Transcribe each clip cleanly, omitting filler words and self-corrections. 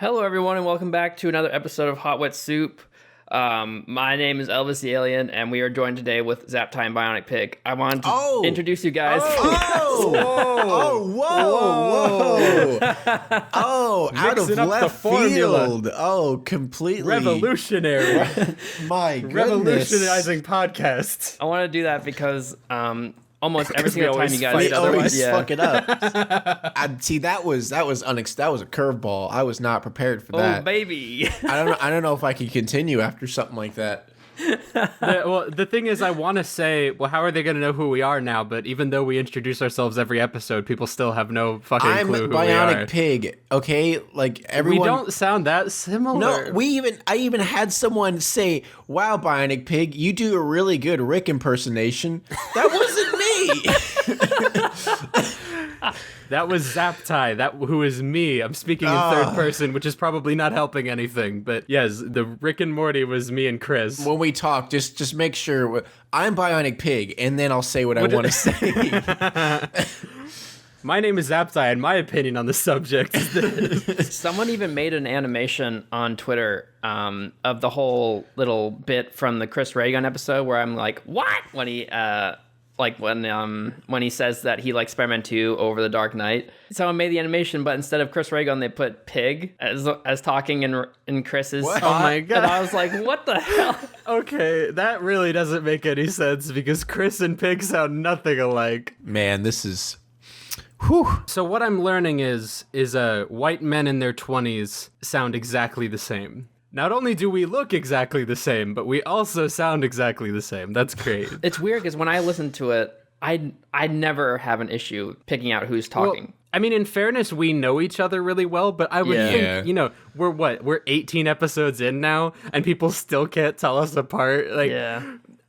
Hello, everyone, and welcome back to another episode of Hot Wet Soup. My name is Elvis the Alien, and we are joined today with Zaptai and Bionic Pig. I wanted to introduce you guys. Out of left field. Completely. Revolutionary. My goodness. Revolutionizing podcasts. I want to do that because almost every single time you guys we always fuck it up. See, that was a curveball. I was not prepared for that. Oh, baby. I don't know if I can continue after something like that. The thing is, I want to say, well, how are they going to know who we are now? But even though we introduce ourselves every episode, people still have no fucking clue who we are. I'm Bionic Pig, okay? Like, everyone... We don't sound that similar. No, I even had someone say, wow, Bionic Pig, you do a really good Rick impersonation. That wasn't me! That was Zaptai, who is me. I'm speaking in third person, which is probably not helping anything. But yes, the Rick and Morty was me and Chris. When we talk, just make sure I'm Bionic Pig, and then I'll say what I want to say. My name is Zaptai, and my opinion on the subject is this. Someone even made an animation on Twitter of the whole little bit from the Chris Reagan episode where I'm like, what? When he... when he says that he likes Spider-Man 2 over The Dark Knight. Someone made the animation, but instead of Chris Reagan, they put Pig as talking in Chris's spot. Oh my god. And I was like, what the hell? Okay, that really doesn't make any sense because Chris and Pig sound nothing alike. Man, this is... Whew. So what I'm learning is white men in their 20s sound exactly the same. Not only do we look exactly the same, but we also sound exactly the same. That's great. It's weird because when I listen to it, I never have an issue picking out who's talking. Well, I mean, in fairness, we know each other really well, but I would think, we're 18 episodes in now, and people still can't tell us apart.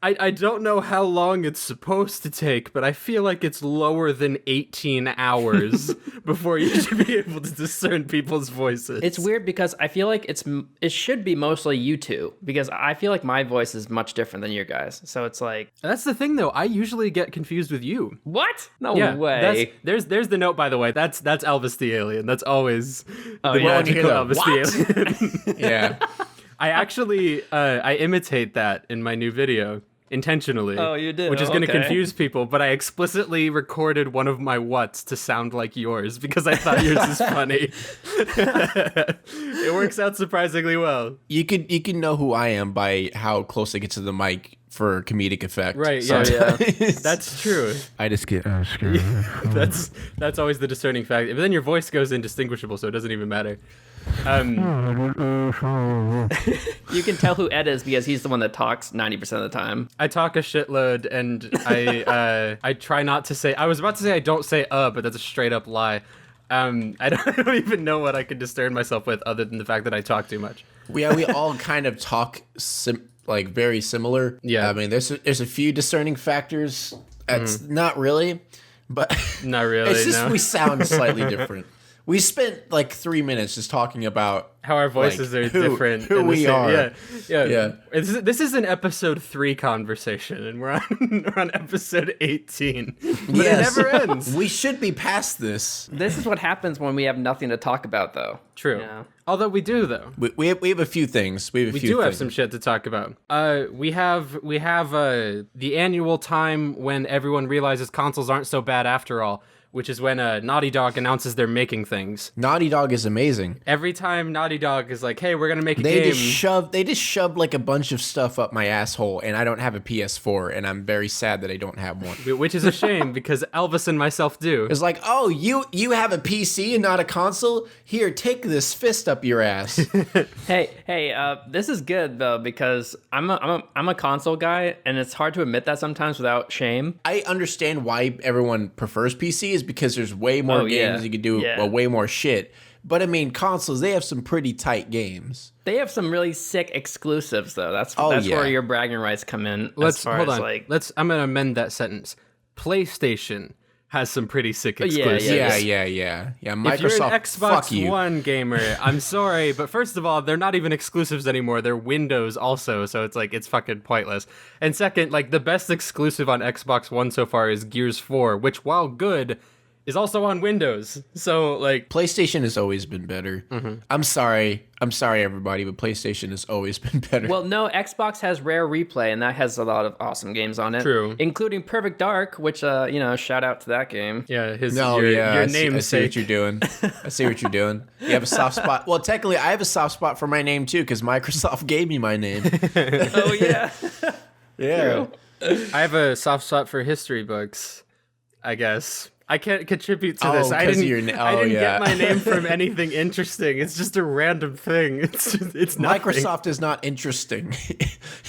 I don't know how long it's supposed to take, but I feel like it's lower than 18 hours before you should be able to discern people's voices. It's weird because I feel like it should be mostly you two, because I feel like my voice is much different than your guys. So it's like... That's the thing, though. I usually get confused with you. What? No way. There's the note, by the way. That's Elvis the Alien. That's always the magical Elvis the Alien. Yeah. I actually, I imitate that in my new video. Intentionally. Oh, you did? Which is going to confuse people, but I explicitly recorded one of my whats to sound like yours because I thought yours is funny. It works out surprisingly well. You can know who I am by how close I get to the mic for comedic effect. Right, yeah. That's true. I just get That's always the discerning fact. But then your voice goes indistinguishable, so it doesn't even matter. You can tell who Ed is because he's the one that talks 90% of the time. I talk a shitload, and I try not to say... I was about to say I don't say but that's a straight up lie. I don't even know what I could discern myself with other than the fact that I talk too much. We all kind of talk very similar. Yeah. I mean, there's a few discerning factors. It's not really, but not really. It's just we sound slightly different. We spent 3 minutes just talking about how our voices are different. Who we are. Yeah. This is an episode 3 conversation, and we're on episode 18. But it never ends. We should be past this. This is what happens when we have nothing to talk about, though. True. Yeah. Although we do, though. We have a few things. We do have some shit to talk about. We have the annual time when everyone realizes consoles aren't so bad after all, which is when Naughty Dog announces they're making things. Naughty Dog is amazing. Every time Naughty Dog is like, hey, we're going to make a game. They just shoved a bunch of stuff up my asshole, and I don't have a PS4, and I'm very sad that I don't have one. Which is a shame, because Elvis and myself do. It's like, oh, you have a PC and not a console? Here, take this fist up your ass. Hey, this is good, though, because I'm a console guy, and it's hard to admit that sometimes without shame. I understand why everyone prefers PCs, because there's way more games you can do, way more shit. But I mean, consoles, they have some pretty tight games. They have some really sick exclusives, though. That's where your bragging rights come in. I'm gonna amend that sentence. PlayStation has some pretty sick exclusives. Yeah. Microsoft, if you're an Xbox One gamer, I'm sorry, but first of all, they're not even exclusives anymore. They're Windows also, so it's fucking pointless. And second, the best exclusive on Xbox One so far is Gears 4, which, while good, is also on Windows. So like PlayStation has always been better. Mm-hmm. I'm sorry everybody, but PlayStation has always been better. Well, no, Xbox has Rare Replay, and that has a lot of awesome games on it. True. Including Perfect Dark, which shout out to that game. Yeah, your namesake. I see what you're doing. I see what you're doing. You have a soft spot. Well, technically I have a soft spot for my name too, because Microsoft gave me my name. Oh yeah. Yeah. I have a soft spot for history books, I guess. I can't contribute to this. I didn't get my name from anything interesting. It's just a random thing. It's nothing. Microsoft is not interesting.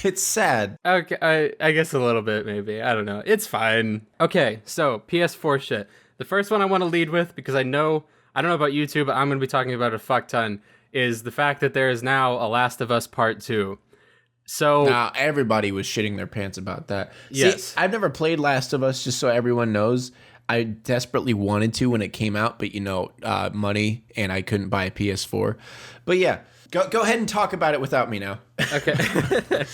It's sad. Okay, I guess a little bit, maybe. I don't know. It's fine. Okay, so PS4 shit. The first one I want to lead with, because I don't know about you two, but I'm going to be talking about a fuck ton, is the fact that there is now a Last of Us Part 2. So now everybody was shitting their pants about that. Yes. See, I've never played Last of Us, just so everyone knows. I desperately wanted to when it came out, but money, and I couldn't buy a PS4. But yeah, go ahead and talk about it without me now. Okay.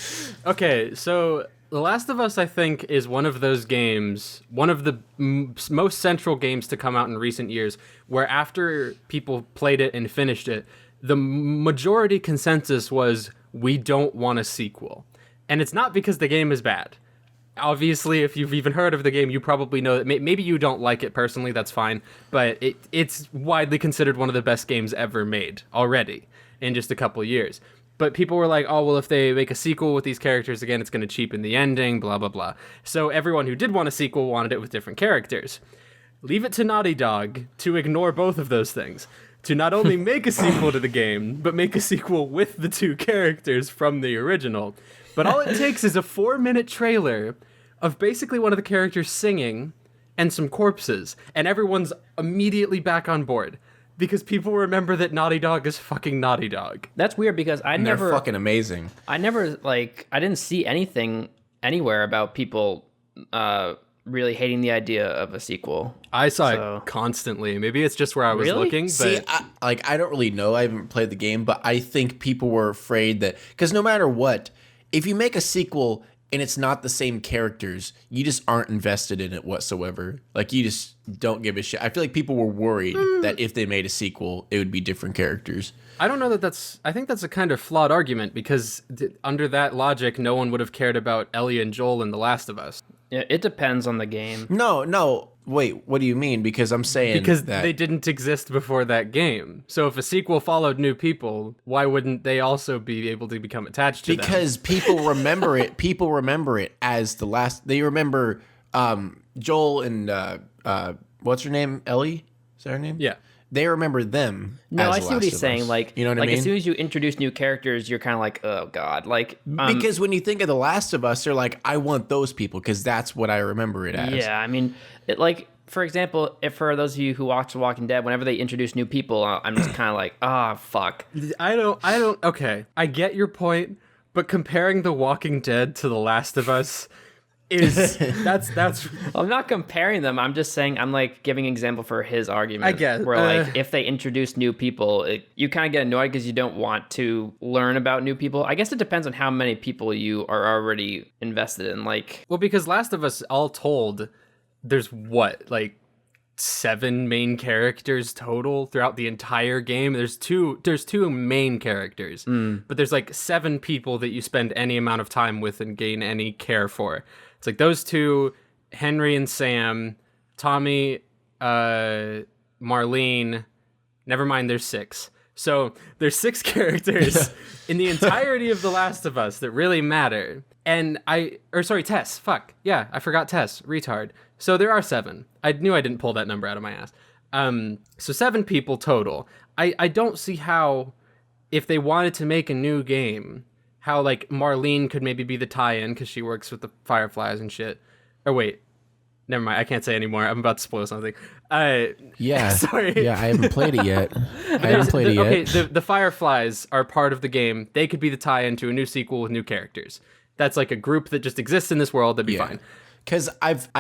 Okay, so The Last of Us, I think, is one of those games, one of the most central games to come out in recent years, where after people played it and finished it, the majority consensus was, we don't want a sequel. And it's not because the game is bad. Obviously, if you've even heard of the game, you probably know that maybe you don't like it personally, that's fine, but it's widely considered one of the best games ever made already in just a couple years. But people were like, oh, well, if they make a sequel with these characters again, it's going to cheapen the ending, blah, blah, blah. So everyone who did want a sequel wanted it with different characters. Leave it to Naughty Dog to ignore both of those things. To not only make a sequel to the game, but make a sequel with the two characters from the original. But all it takes is a 4-minute trailer of basically one of the characters singing and some corpses, and everyone's immediately back on board. Because people remember that Naughty Dog is fucking Naughty Dog. That's weird because they're fucking amazing. I didn't see anything anywhere about people really hating the idea of a sequel. I saw it constantly. Maybe it's just where I was looking. But see, I don't really know. I haven't played the game, but I think people were afraid that, because no matter what, if you make a sequel and it's not the same characters, you just aren't invested in it whatsoever. Like, you just don't give a shit. I feel like people were worried that if they made a sequel, it would be different characters. I don't know I think that's a kind of flawed argument, because under that logic, no one would have cared about Ellie and Joel in The Last of Us. Yeah, it depends on the game. No. Wait, what do you mean? Because I'm saying because they didn't exist before that game. So if a sequel followed new people, why wouldn't they also be able to become attached to them? Because people remember it. People remember it as the last. They remember Joel and what's her name? Ellie? Is that her name? Yeah. They remember them. No, I see what he's saying. Like, you know what I mean? As soon as you introduce new characters, you're kind of like, oh god, like because when you think of The Last of Us, they're like, I want those people because that's what I remember it as. Yeah, I mean, for example, if for those of you who watch The Walking Dead, whenever they introduce new people, I'm just kind of like, fuck. I don't. Okay, I get your point, but comparing The Walking Dead to The Last of Us that's I'm not comparing them. I'm just saying, I'm like giving an example for his argument. I guess. Where like if they introduce new people, you kind of get annoyed because you don't want to learn about new people. I guess it depends on how many people you are already invested in. Like, well, because Last of Us, all told, there's like 7 main characters total throughout the entire game. There's two main characters, but there's like 7 people that you spend any amount of time with and gain any care for. It's like those 2, Henry and Sam, Tommy, Marlene. Never mind, there's 6. So there's 6 characters in the entirety of The Last of Us that really matter. And Tess. Fuck. Yeah, I forgot Tess. Retard. So there are 7. I knew I didn't pull that number out of my ass. So 7 people total. I don't see how, if they wanted to make a new game, how like Marlene could maybe be the tie-in because she works with the Fireflies and shit. Or wait, never mind. I can't say anymore. I'm about to spoil something. Yeah. Sorry. Yeah, I haven't played it yet. Okay, the Fireflies are part of the game. They could be the tie-in to a new sequel with new characters. That's like a group that just exists in this world. That'd be fine. Because I've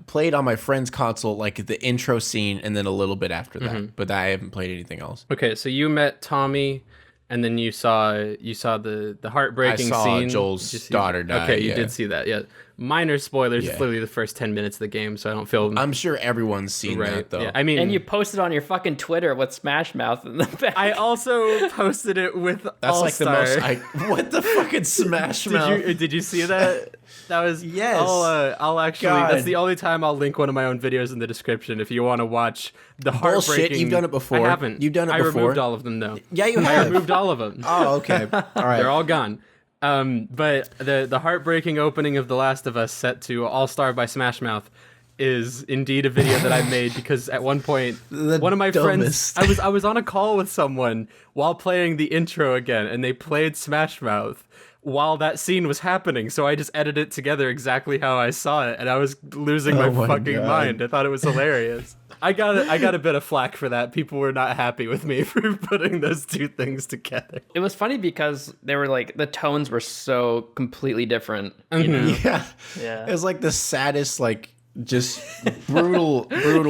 played on my friend's console like the intro scene and then a little bit after that, but I haven't played anything else. Okay, so you met Tommy, and then you saw the heartbreaking scene. I saw Joel's daughter die. Okay, you did see that, yeah. minor spoilers. It's literally the first 10 minutes of the game, so I don't feel... I'm sure everyone's seen that, though. Yeah, I mean... And you posted on your fucking Twitter with Smash Mouth in the back. I also posted it with That's All-Star. like the most... What the fucking Smash Mouth? Did you see that? That was... Yes. I'll actually... God. That's the only time I'll link one of my own videos in the description if you want to watch the heartbreaking... Bullshit, you've done it before. I haven't. You've done it before. I removed all of them, though. Yeah, you have. I removed all of them. Oh, okay. All right. They're all gone. But the heartbreaking opening of The Last of Us set to All-Star by Smash Mouth is indeed a video that I made because at one point one of my friends I was on a call with someone while playing the intro again and they played Smash Mouth while that scene was happening, so I just edited it together exactly how I saw it and I was losing my fucking mind. I thought it was hilarious. I got a bit of flack for that. People were not happy with me for putting those two things together. It was funny because they were like, the tones were so completely different. You know? Yeah. It was like the saddest, like, just brutal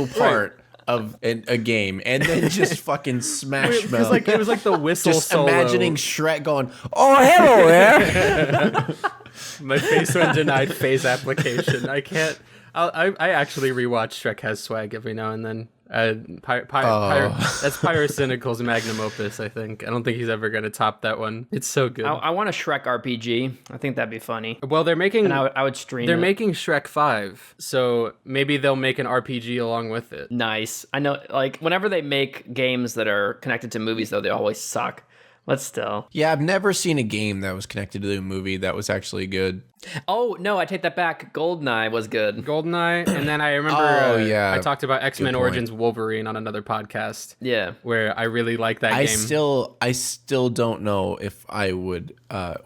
part of a game, and then just fucking Smash Mouth. It was like the whistle just solo. imagining Shrek going, "Oh, hello there." My face went denied phase application. I can't. I actually rewatch Shrek Has Swag every now and then. That's Pyrocynical's magnum opus, I think. I don't think he's ever going to top that one. It's so good. I want a Shrek RPG. I think that'd be funny. Well, they're making... And I would stream They're it. making Shrek 5, so maybe they'll make an RPG along with it. Nice. I know, like, whenever they make games that are connected to movies, though, they always suck. But still. Yeah, I've never seen a game that was connected to a movie that was actually good. Oh, no, I take that back. GoldenEye was good. GoldenEye, and then I remember I talked about X-Men Origins Wolverine on another podcast. Yeah. Where I really like that game. I still don't know if I would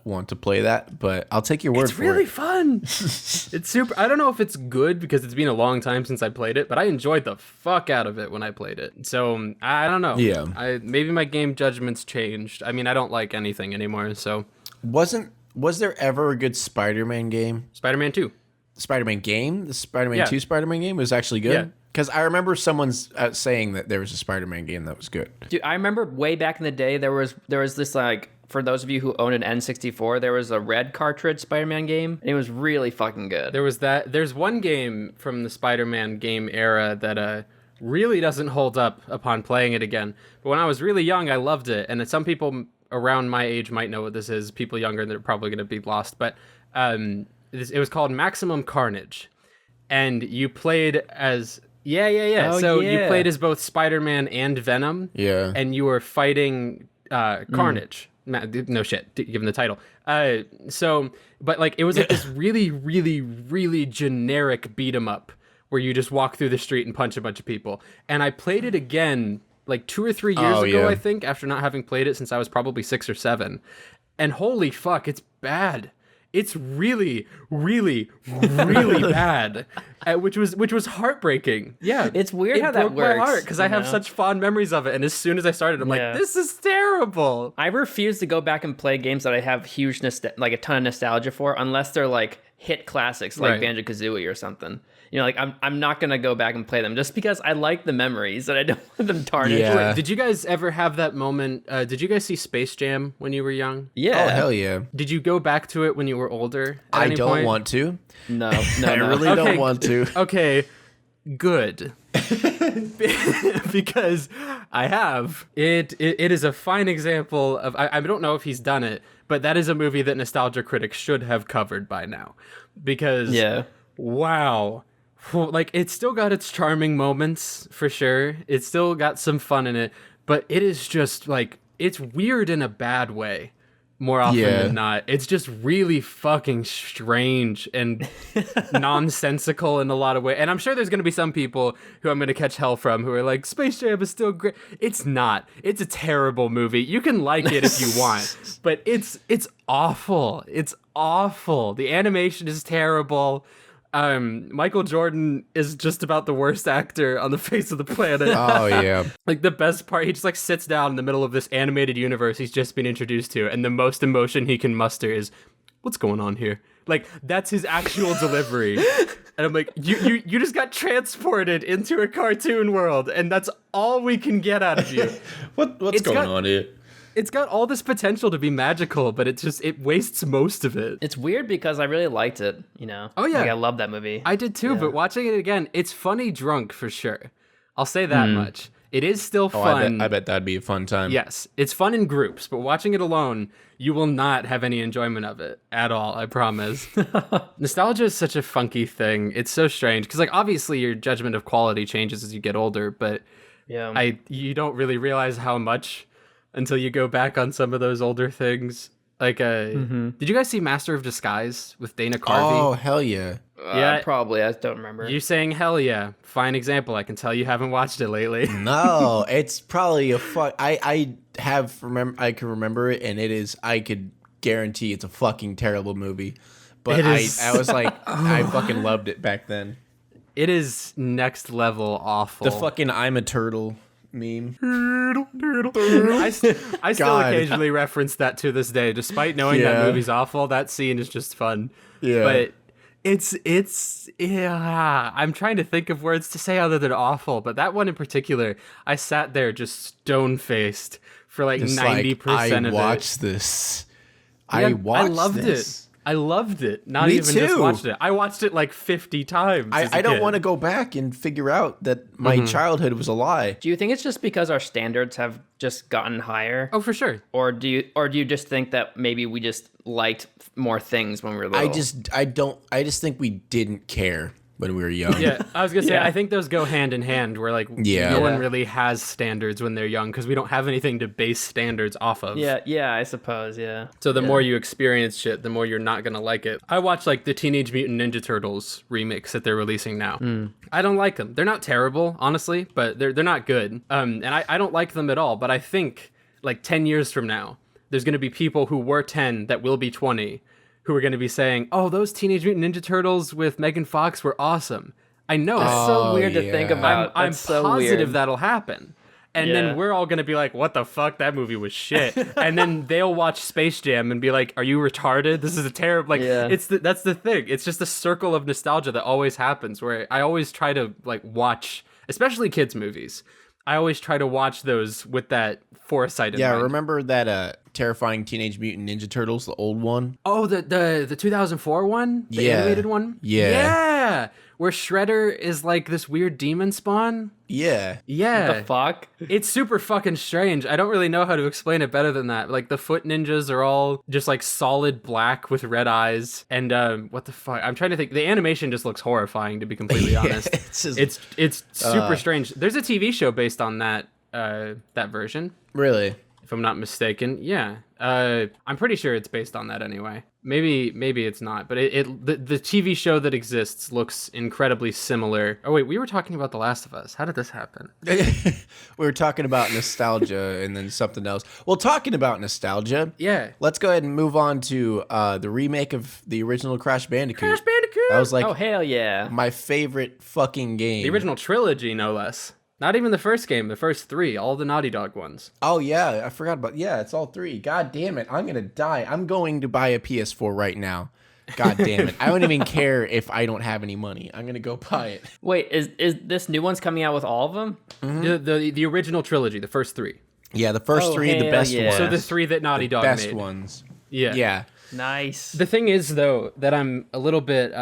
want to play that, but I'll take your word for it. It's really fun. It's super. I don't know if it's good because it's been a long time since I played it, but I enjoyed the fuck out of it when I played it. So I don't know. Yeah. Maybe my game judgment's changed. I mean, I don't like anything anymore, so. Was there ever a good Spider-Man game? Spider-Man 2. Spider-Man game? The Spider-Man 2 Spider-Man game was actually good? Yeah. Because I remember someone's saying that there was a Spider-Man game that was good. Dude, I remember way back in the day, there was this, like, for those of you who owned an N64, there was a red cartridge Spider-Man game, and it was really fucking good. There was that. There's one game from the Spider-Man game era that really doesn't hold up upon playing it again. But when I was really young, I loved it. And some people around my age might know what this is. People younger, they're probably going to be lost. But it was called Maximum Carnage. And you played as... Oh, you played as both Spider-Man and Venom. Yeah. And you were fighting Carnage. No shit, given the title. But like it was like this really, really, really generic beat 'em up where you just walk through the street and punch a bunch of people. And I played it again like 2 or 3 years ago, I think, after not having played it since I was probably 6 or 7. And holy fuck, it's bad. It's really, really, really bad, which was heartbreaking. Yeah, it's weird how that works. It broke my heart because I have such fond memories of it, and as soon as I started, I'm like, this is terrible. I refuse to go back and play games that I have huge like a ton of nostalgia for, unless they're like hit classics, like Banjo-Kazooie or something. You know, like I'm not gonna go back and play them just because I like the memories and I don't want them tarnished. Yeah. Did you guys ever have that moment? Did you guys see Space Jam when you were young? Yeah. Oh hell yeah. Did you go back to it when you were older? I don't want to. No. I really don't want to. Okay, good. Because I have. It is a fine example of. I don't know if he's done it, but that is a movie that nostalgia critics should have covered by now. Because wow. Like, it's still got its charming moments, for sure. It's still got some fun in it. But it is just, like, it's weird in a bad way, more often than not. It's just really fucking strange and nonsensical in a lot of ways. And I'm sure there's going to be some people who I'm going to catch hell from who are like, Space Jam is still great. It's not. It's a terrible movie. You can like it if you want. But it's awful. It's awful. The animation is terrible. Michael Jordan is just about the worst actor on the face of the planet. Oh yeah. Like the best part, he just like sits down in the middle of this animated universe he's just been introduced to, and the most emotion he can muster is, "What's going on here?" Like that's his actual delivery. And I'm like, you just got transported into a cartoon world, and that's all we can get out of you. What's going on here? it's got all this potential to be magical, but it wastes most of it. It's weird because I really liked it, Oh yeah. I love that movie. I did too, but watching it again, it's funny drunk for sure. I'll say that much. It is still fun. I bet that'd be a fun time. Yes, it's fun in groups, but watching it alone, you will not have any enjoyment of it at all, I promise. Nostalgia is such a funky thing. It's so strange because obviously your judgment of quality changes as you get older, but you don't really realize how much until you go back on some of those older things. Did you guys see Master of Disguise with Dana Carvey? Oh, hell yeah. Probably. I don't remember. You saying hell yeah. Fine example. I can tell you haven't watched it lately. No, it's probably a fuck. I can remember it, and it is. I could guarantee it's a fucking terrible movie. But I was like, I fucking loved it back then. It is next level awful. The fucking I'm a turtle meme. I still occasionally reference that to this day, despite knowing that movie's awful. That scene is just fun. Yeah. But I'm trying to think of words to say other than awful, but that one in particular, I sat there just stone-faced for 90% of it. I watched this. I loved it. I loved it. Not even just watched it. I watched it 50 times. I don't want to go back and figure out that my childhood was a lie. Do you think it's just because our standards have just gotten higher? Oh, for sure. Or do you just think that maybe we just liked more things when we were little? I just think we didn't care when we were young. Yeah, I was gonna say, I think those go hand in hand, where no one really has standards when they're young because we don't have anything to base standards off of. Yeah, I suppose, So the more you experience shit, the more you're not gonna like it. I watched the Teenage Mutant Ninja Turtles remix that they're releasing now. I don't like them. They're not terrible, honestly, but they're not good. And I don't like them at all, but I think 10 years from now, there's gonna be people who were 10 that will be 20 who are going to be saying, oh, those Teenage Mutant Ninja Turtles with Megan Fox were awesome. I know. It's so weird to think about. I'm so positive weird. That'll happen. And then we're all going to be like, what the fuck? That movie was shit. And then they'll watch Space Jam and be like, are you retarded? This is a terrible... That's the thing. It's just a circle of nostalgia that always happens, where I always try to watch, especially kids' movies. I always try to watch those with that foresight in mind. Yeah, remember that terrifying Teenage Mutant Ninja Turtles, the old one? Oh, the 2004 one? The animated one? Yeah. Where Shredder is this weird demon spawn? Yeah. Yeah. What the fuck? It's super fucking strange. I don't really know how to explain it better than that. The foot ninjas are all just solid black with red eyes. And what the fuck? I'm trying to think. The animation just looks horrifying, to be completely honest. It's super strange. There's a TV show based on that version. Really? If I'm not mistaken. Yeah. I'm pretty sure it's based on that anyway. Maybe it's not, but the TV show that exists looks incredibly similar. Oh wait, we were talking about The Last of Us. How did this happen? We were talking about nostalgia and then something else. Well, talking about nostalgia, let's go ahead and move on to the remake of the original Crash Bandicoot. Crash Bandicoot! That was oh hell yeah, my favorite fucking game. The original trilogy, no less. Not even the first game, the first 3, all the Naughty Dog ones. Oh, yeah, I forgot about... Yeah, it's all 3. God damn it, I'm going to die. I'm going to buy a PS4 right now. God damn it. I don't even care if I don't have any money. I'm going to go buy it. Wait, is this new one's coming out with all of them? Mm-hmm. The original trilogy, the first 3. Yeah, the first 3, the best ones. So the 3 that Naughty Dog made. Best ones. Yeah. Nice. The thing is, though, that I'm a little bit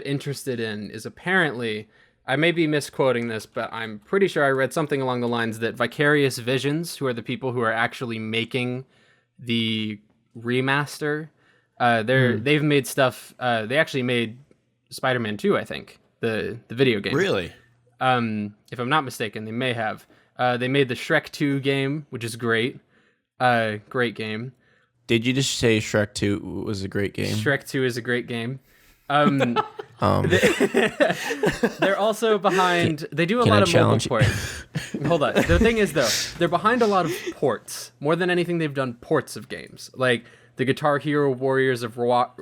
interested in is apparently... I may be misquoting this, but I'm pretty sure I read something along the lines that Vicarious Visions, who are the people who are actually making the remaster, they've made stuff. They actually made Spider-Man 2, I think, the video game. Really? If I'm not mistaken, they may have. They made the Shrek 2 game, which is great. Great game. Did you just say Shrek 2 was a great game? Shrek 2 is a great game. They're also behind. They do a lot of mobile ports. Hold on. The thing is, though, they're behind a lot of ports. More than anything, they've done ports of games, like the Guitar Hero Warriors of Rock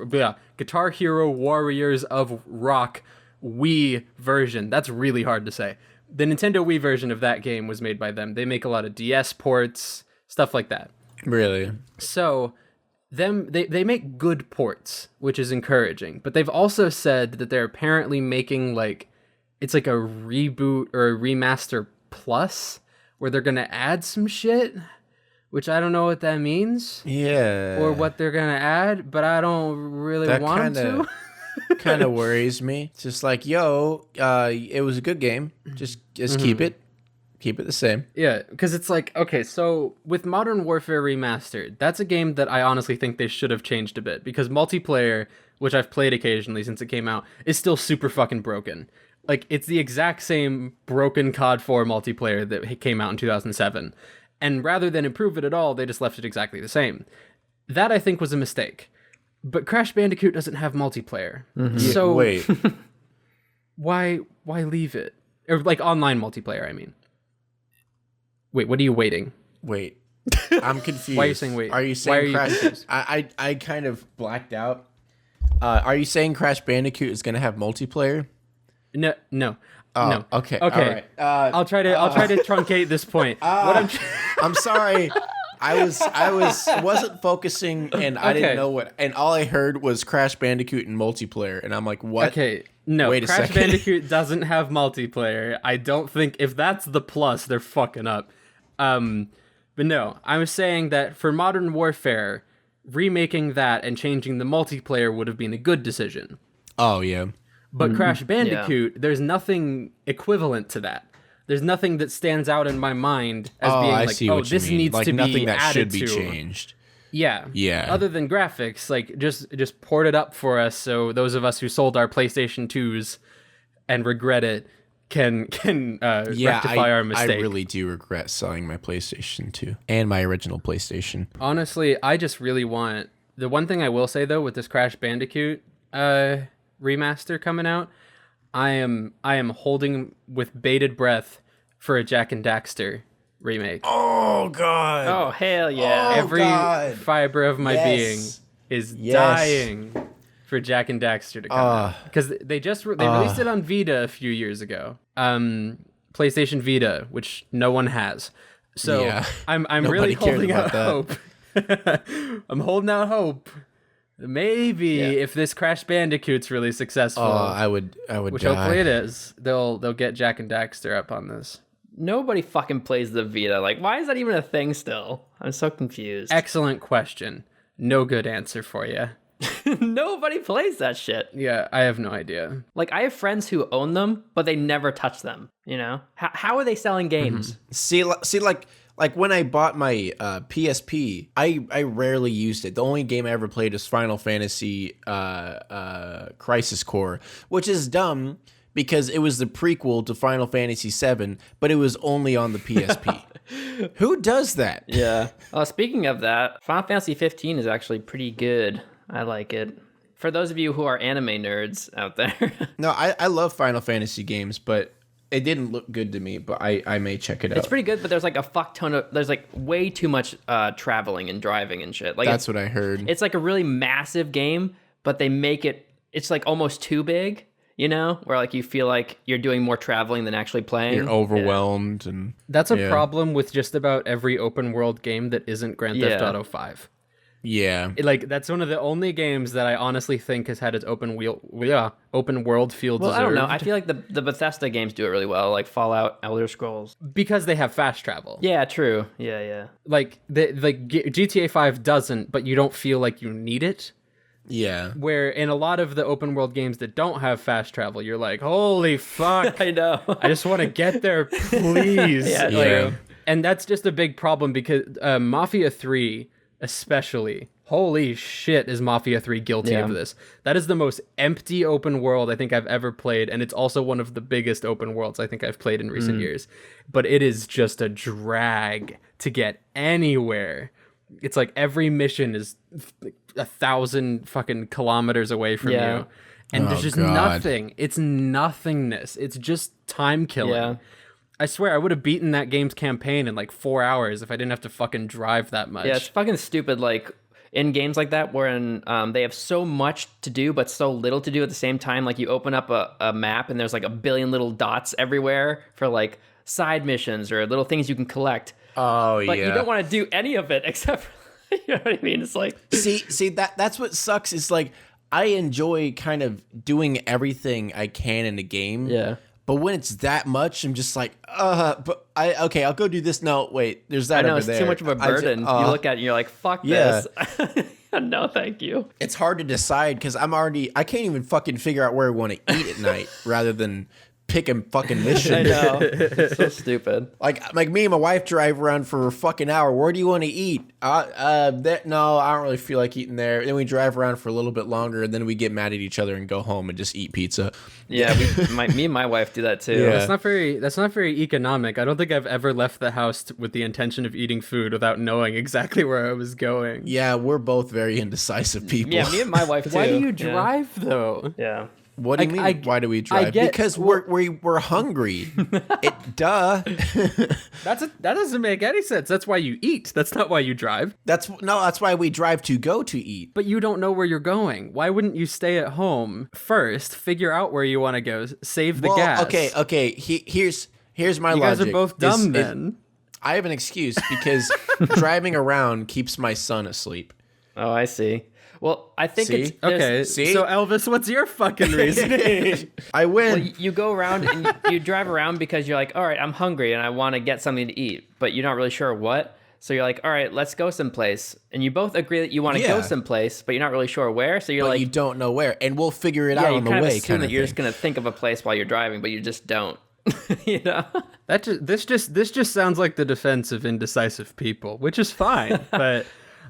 Wii version. That's really hard to say. The Nintendo Wii version of that game was made by them. They make a lot of DS ports, stuff like that. Really? So. They make good ports, which is encouraging, but they've also said that they're apparently making it's a reboot or a remaster plus where they're gonna add some shit, which I don't know what that means. Yeah. Or what they're going to add, but I don't really want them to. Kind of worries me. It's just like, it was a good game. Just keep it. Keep it the same. Yeah, because it's like, okay, so with Modern Warfare Remastered, that's a game that I honestly think they should have changed a bit, because multiplayer, which I've played occasionally since it came out, is still super fucking broken. Like, it's the exact same broken COD 4 multiplayer that came out in 2007. And rather than improve it at all, they just left it exactly the same. That, I think, was a mistake. But Crash Bandicoot doesn't have multiplayer. Mm-hmm. So wait. why leave it? Or, like, online multiplayer, I mean. Wait, what are you waiting? Wait. I'm confused. Why are you saying wait? Are you saying Crash? I kind of blacked out. Are you saying Crash Bandicoot is going to have multiplayer? No. Oh, No. Okay. Okay. All right. I'll try to truncate this point. I'm sorry. I wasn't focusing, and I didn't know what. And all I heard was Crash Bandicoot and multiplayer, and I'm like, what? Okay. No, Wait a Crash second. Bandicoot doesn't have multiplayer. I don't think if that's the plus, they're fucking up. But no, I was saying that for Modern Warfare, remaking that and changing the multiplayer would have been a good decision. Oh yeah. But Crash Bandicoot, there's nothing equivalent to that. There's nothing that stands out in my mind as being like, this needs like to nothing be that added should be to. changed. Yeah. Yeah. Other than graphics, like just port it up for us so those of us who sold our PlayStation 2s and regret it can rectify our mistake. I really do regret selling my PlayStation 2 and my original PlayStation. Honestly, I just really want the one thing I will say though with this Crash Bandicoot remaster coming out, I am holding with bated breath for a Jak and Daxter remake. Oh god. Oh hell yeah. Every fiber of my being is dying for Jak and Daxter to come out, because they released it on Vita a few years ago. PlayStation Vita, which no one has. So I'm really holding out hope. I'm holding out hope. Maybe if this Crash Bandicoot's really successful, I would which die. hopefully it is. They'll get Jak and Daxter up on this. Nobody fucking plays the Vita. Like, why is that even a thing still? I'm so confused. Excellent question. No good answer for you. Nobody plays that shit. Yeah, I have no idea. Like, I have friends who own them, but they never touch them. You know, how are they selling games? Mm-hmm. See, like when I bought my PSP, I rarely used it. The only game I ever played was Final Fantasy Crisis Core, which is dumb because it was the prequel to Final Fantasy VII, but it was only on the PSP. Who does that? Yeah. Speaking of that, Final Fantasy 15 is actually pretty good. I like it. For those of you who are anime nerds out there. No, I love Final Fantasy games, but it didn't look good to me, but I may check it out. It's pretty good, but there's like a fuck ton of, there's like way too much traveling and driving and shit. Like that's what I heard. It's like a really massive game, but they make it's like almost too big, you know, where like you feel like you're doing more traveling than actually playing. You're overwhelmed. And that's a problem with just about every open world game that isn't Grand Theft Auto 5. Yeah. Like, that's one of the only games that I honestly think has had its open world feel deserved. I don't know. I feel like the Bethesda games do it really well, like Fallout, Elder Scrolls. Because they have fast travel. Yeah, true. Yeah. Like, GTA 5 doesn't, but you don't feel like you need it. Yeah. Where in a lot of the open world games that don't have fast travel, you're like, holy fuck. I know. I just want to get there, please. Yeah. And that's just a big problem because Mafia 3... especially, holy shit, is Mafia 3 guilty of this. That is the most empty open world I think I've ever played, and it's also one of the biggest open worlds I think I've played in recent years. But it is just a drag to get anywhere. It's like every mission is 1,000 fucking kilometers away from you, and there's just nothing. It's nothingness. It's just time killing. Yeah. I swear, I would have beaten that game's campaign in like 4 hours if I didn't have to fucking drive that much. Yeah, it's fucking stupid. Like, in games like that, wherein they have so much to do, but so little to do at the same time. Like, you open up a map, and there's like a billion little dots everywhere for like side missions or little things you can collect. Oh, but you don't want to do any of it except for, you know what I mean? It's like... See, that's what sucks. Is like, I enjoy kind of doing everything I can in a game. Yeah. But when it's that much, I'm just like, okay, I'll go do this. No, wait, there's that I know, over it's there. too much of a burden. You look at it and you're like, fuck this. No, thank you. It's hard to decide because I can't even fucking figure out where I want to eat at night rather than pick a fucking mission. I know. It's so stupid. Like me and my wife drive around for a fucking hour. Where do you want to eat? No, I don't really feel like eating there. Then we drive around for a little bit longer, and then we get mad at each other and go home and just eat pizza. Yeah, me and my wife do that too. Yeah. That's not very economic. I don't think I've ever left the house with the intention of eating food without knowing exactly where I was going. Yeah, we're both very indecisive people. Yeah, me and my wife too. Why do you drive though? Yeah. What do you mean? Why do we drive? Because we're hungry. Duh. That doesn't make any sense. That's why you eat. That's not why you drive. That's why we drive to go to eat. But you don't know where you're going. Why wouldn't you stay at home first, figure out where you want to go, save the gas? Okay. Here's my logic. You guys are both dumb then. I have an excuse because driving around keeps my son asleep. Oh, I see. Well, I think it's okay. See? So Elvis, what's your fucking reason? I win. Well, you go around and you drive around because you're like, all right, I'm hungry and I want to get something to eat, but you're not really sure what. So you're like, all right, let's go someplace. And you both agree that you want to go someplace, but you're not really sure where. So you're like, you don't know where, and we'll figure it out on the way. You kind of assume that you're just gonna think of a place while you're driving, but you just don't. You know? This just sounds like the defense of indecisive people, which is fine, but.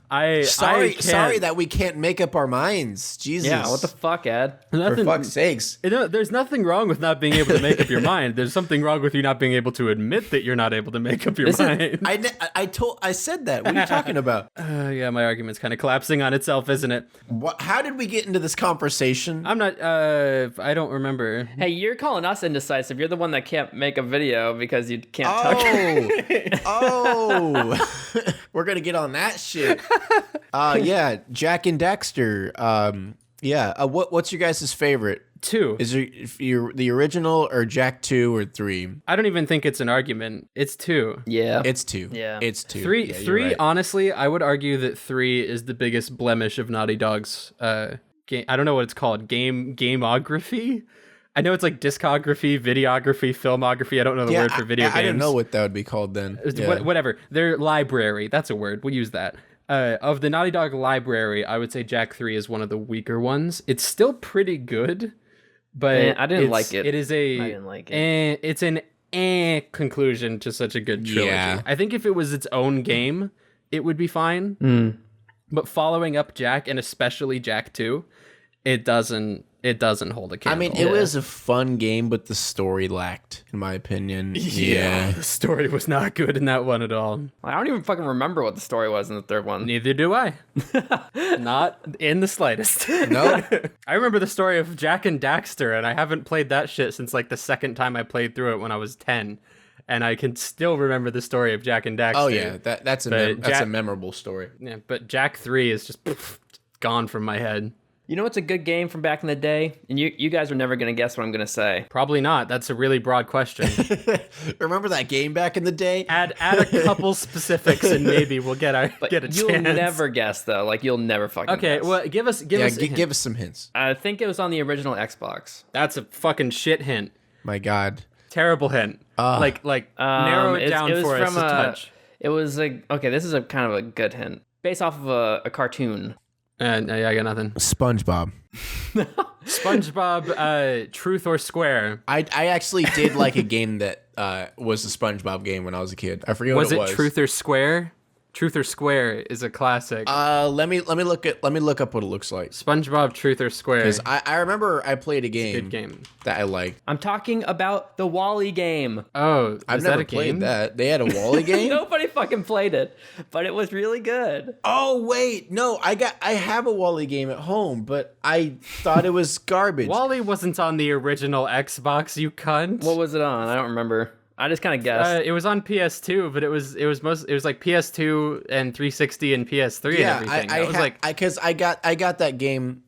Sorry that we can't make up our minds. Jesus. Yeah, what the fuck, Ed? For fuck's sakes. There's nothing wrong with not being able to make up your mind. There's something wrong with you not being able to admit that you're not able to make up your mind. I said that. What are you talking about? Yeah, my argument's kind of collapsing on itself, isn't it? How did we get into this conversation? I'm not, I don't remember. Hey, you're calling us indecisive. You're the one that can't make a video because you can't talk. Oh. We're going to get on that shit. Yeah, Jack and Daxter. What's your guys' favorite? 2. Is it the original or Jack 2 or 3? I don't even think it's an argument. It's 2. Yeah. It's 2. Yeah. It's 2. 3, yeah, 3 right. Honestly, I would argue that 3 is the biggest blemish of Naughty Dog's game. I don't know what it's called. Gameography? I know it's like discography, videography, filmography. I don't know the word for video games. I don't know what that would be called then. Whatever. Their library. That's a word. We'll use that. Of the Naughty Dog library, I would say Jack 3 is one of the weaker ones. It's still pretty good, but I didn't like it. I didn't like it. It's an conclusion to such a good trilogy. Yeah. I think if it was its own game, it would be fine. But following up Jack, and especially Jack 2, it doesn't hold a candle. I mean, it was a fun game, but the story lacked, in my opinion. Yeah. The story was not good in that one at all. I don't even fucking remember what the story was in the third one. Neither do I. Not in the slightest. No? I remember the story of Jack and Daxter, and I haven't played that shit since like the second time I played through it when I was 10. And I can still remember the story of Jack and Daxter. Oh, yeah. That's a memorable story. Yeah, but Jack 3 is just gone from my head. You know what's a good game from back in the day? And you guys are never going to guess what I'm going to say. Probably not. That's a really broad question. Remember that game back in the day? Add a couple specifics and maybe we'll get a chance. You'll never guess, though. Like, you'll never fucking guess. Well, give us some hints. I think it was on the original Xbox. That's a fucking shit hint. My God. Terrible hint. Narrow it down for us a touch. It was okay, this is a kind of a good hint. Based off of a cartoon. I got nothing. SpongeBob. SpongeBob, Truth or Square. I actually did like a game that was a SpongeBob game when I was a kid. I forget what it was. Was it Truth or Square? Truth or Square is a classic. Let me look up what it looks like. SpongeBob Truth or Square. Because I remember I played a game, good game that I liked. I'm talking about the Wall-E game. Oh, I've never played that. They had a Wall-E game? Nobody fucking played it, but it was really good. Oh wait, no, I have a Wall-E game at home, but I thought it was garbage. Wall-E wasn't on the original Xbox, you cunt. What was it on? I don't remember. I just kind of guessed. It was on PS2, but it was like PS2 and 360 and PS3 and everything. I got that game.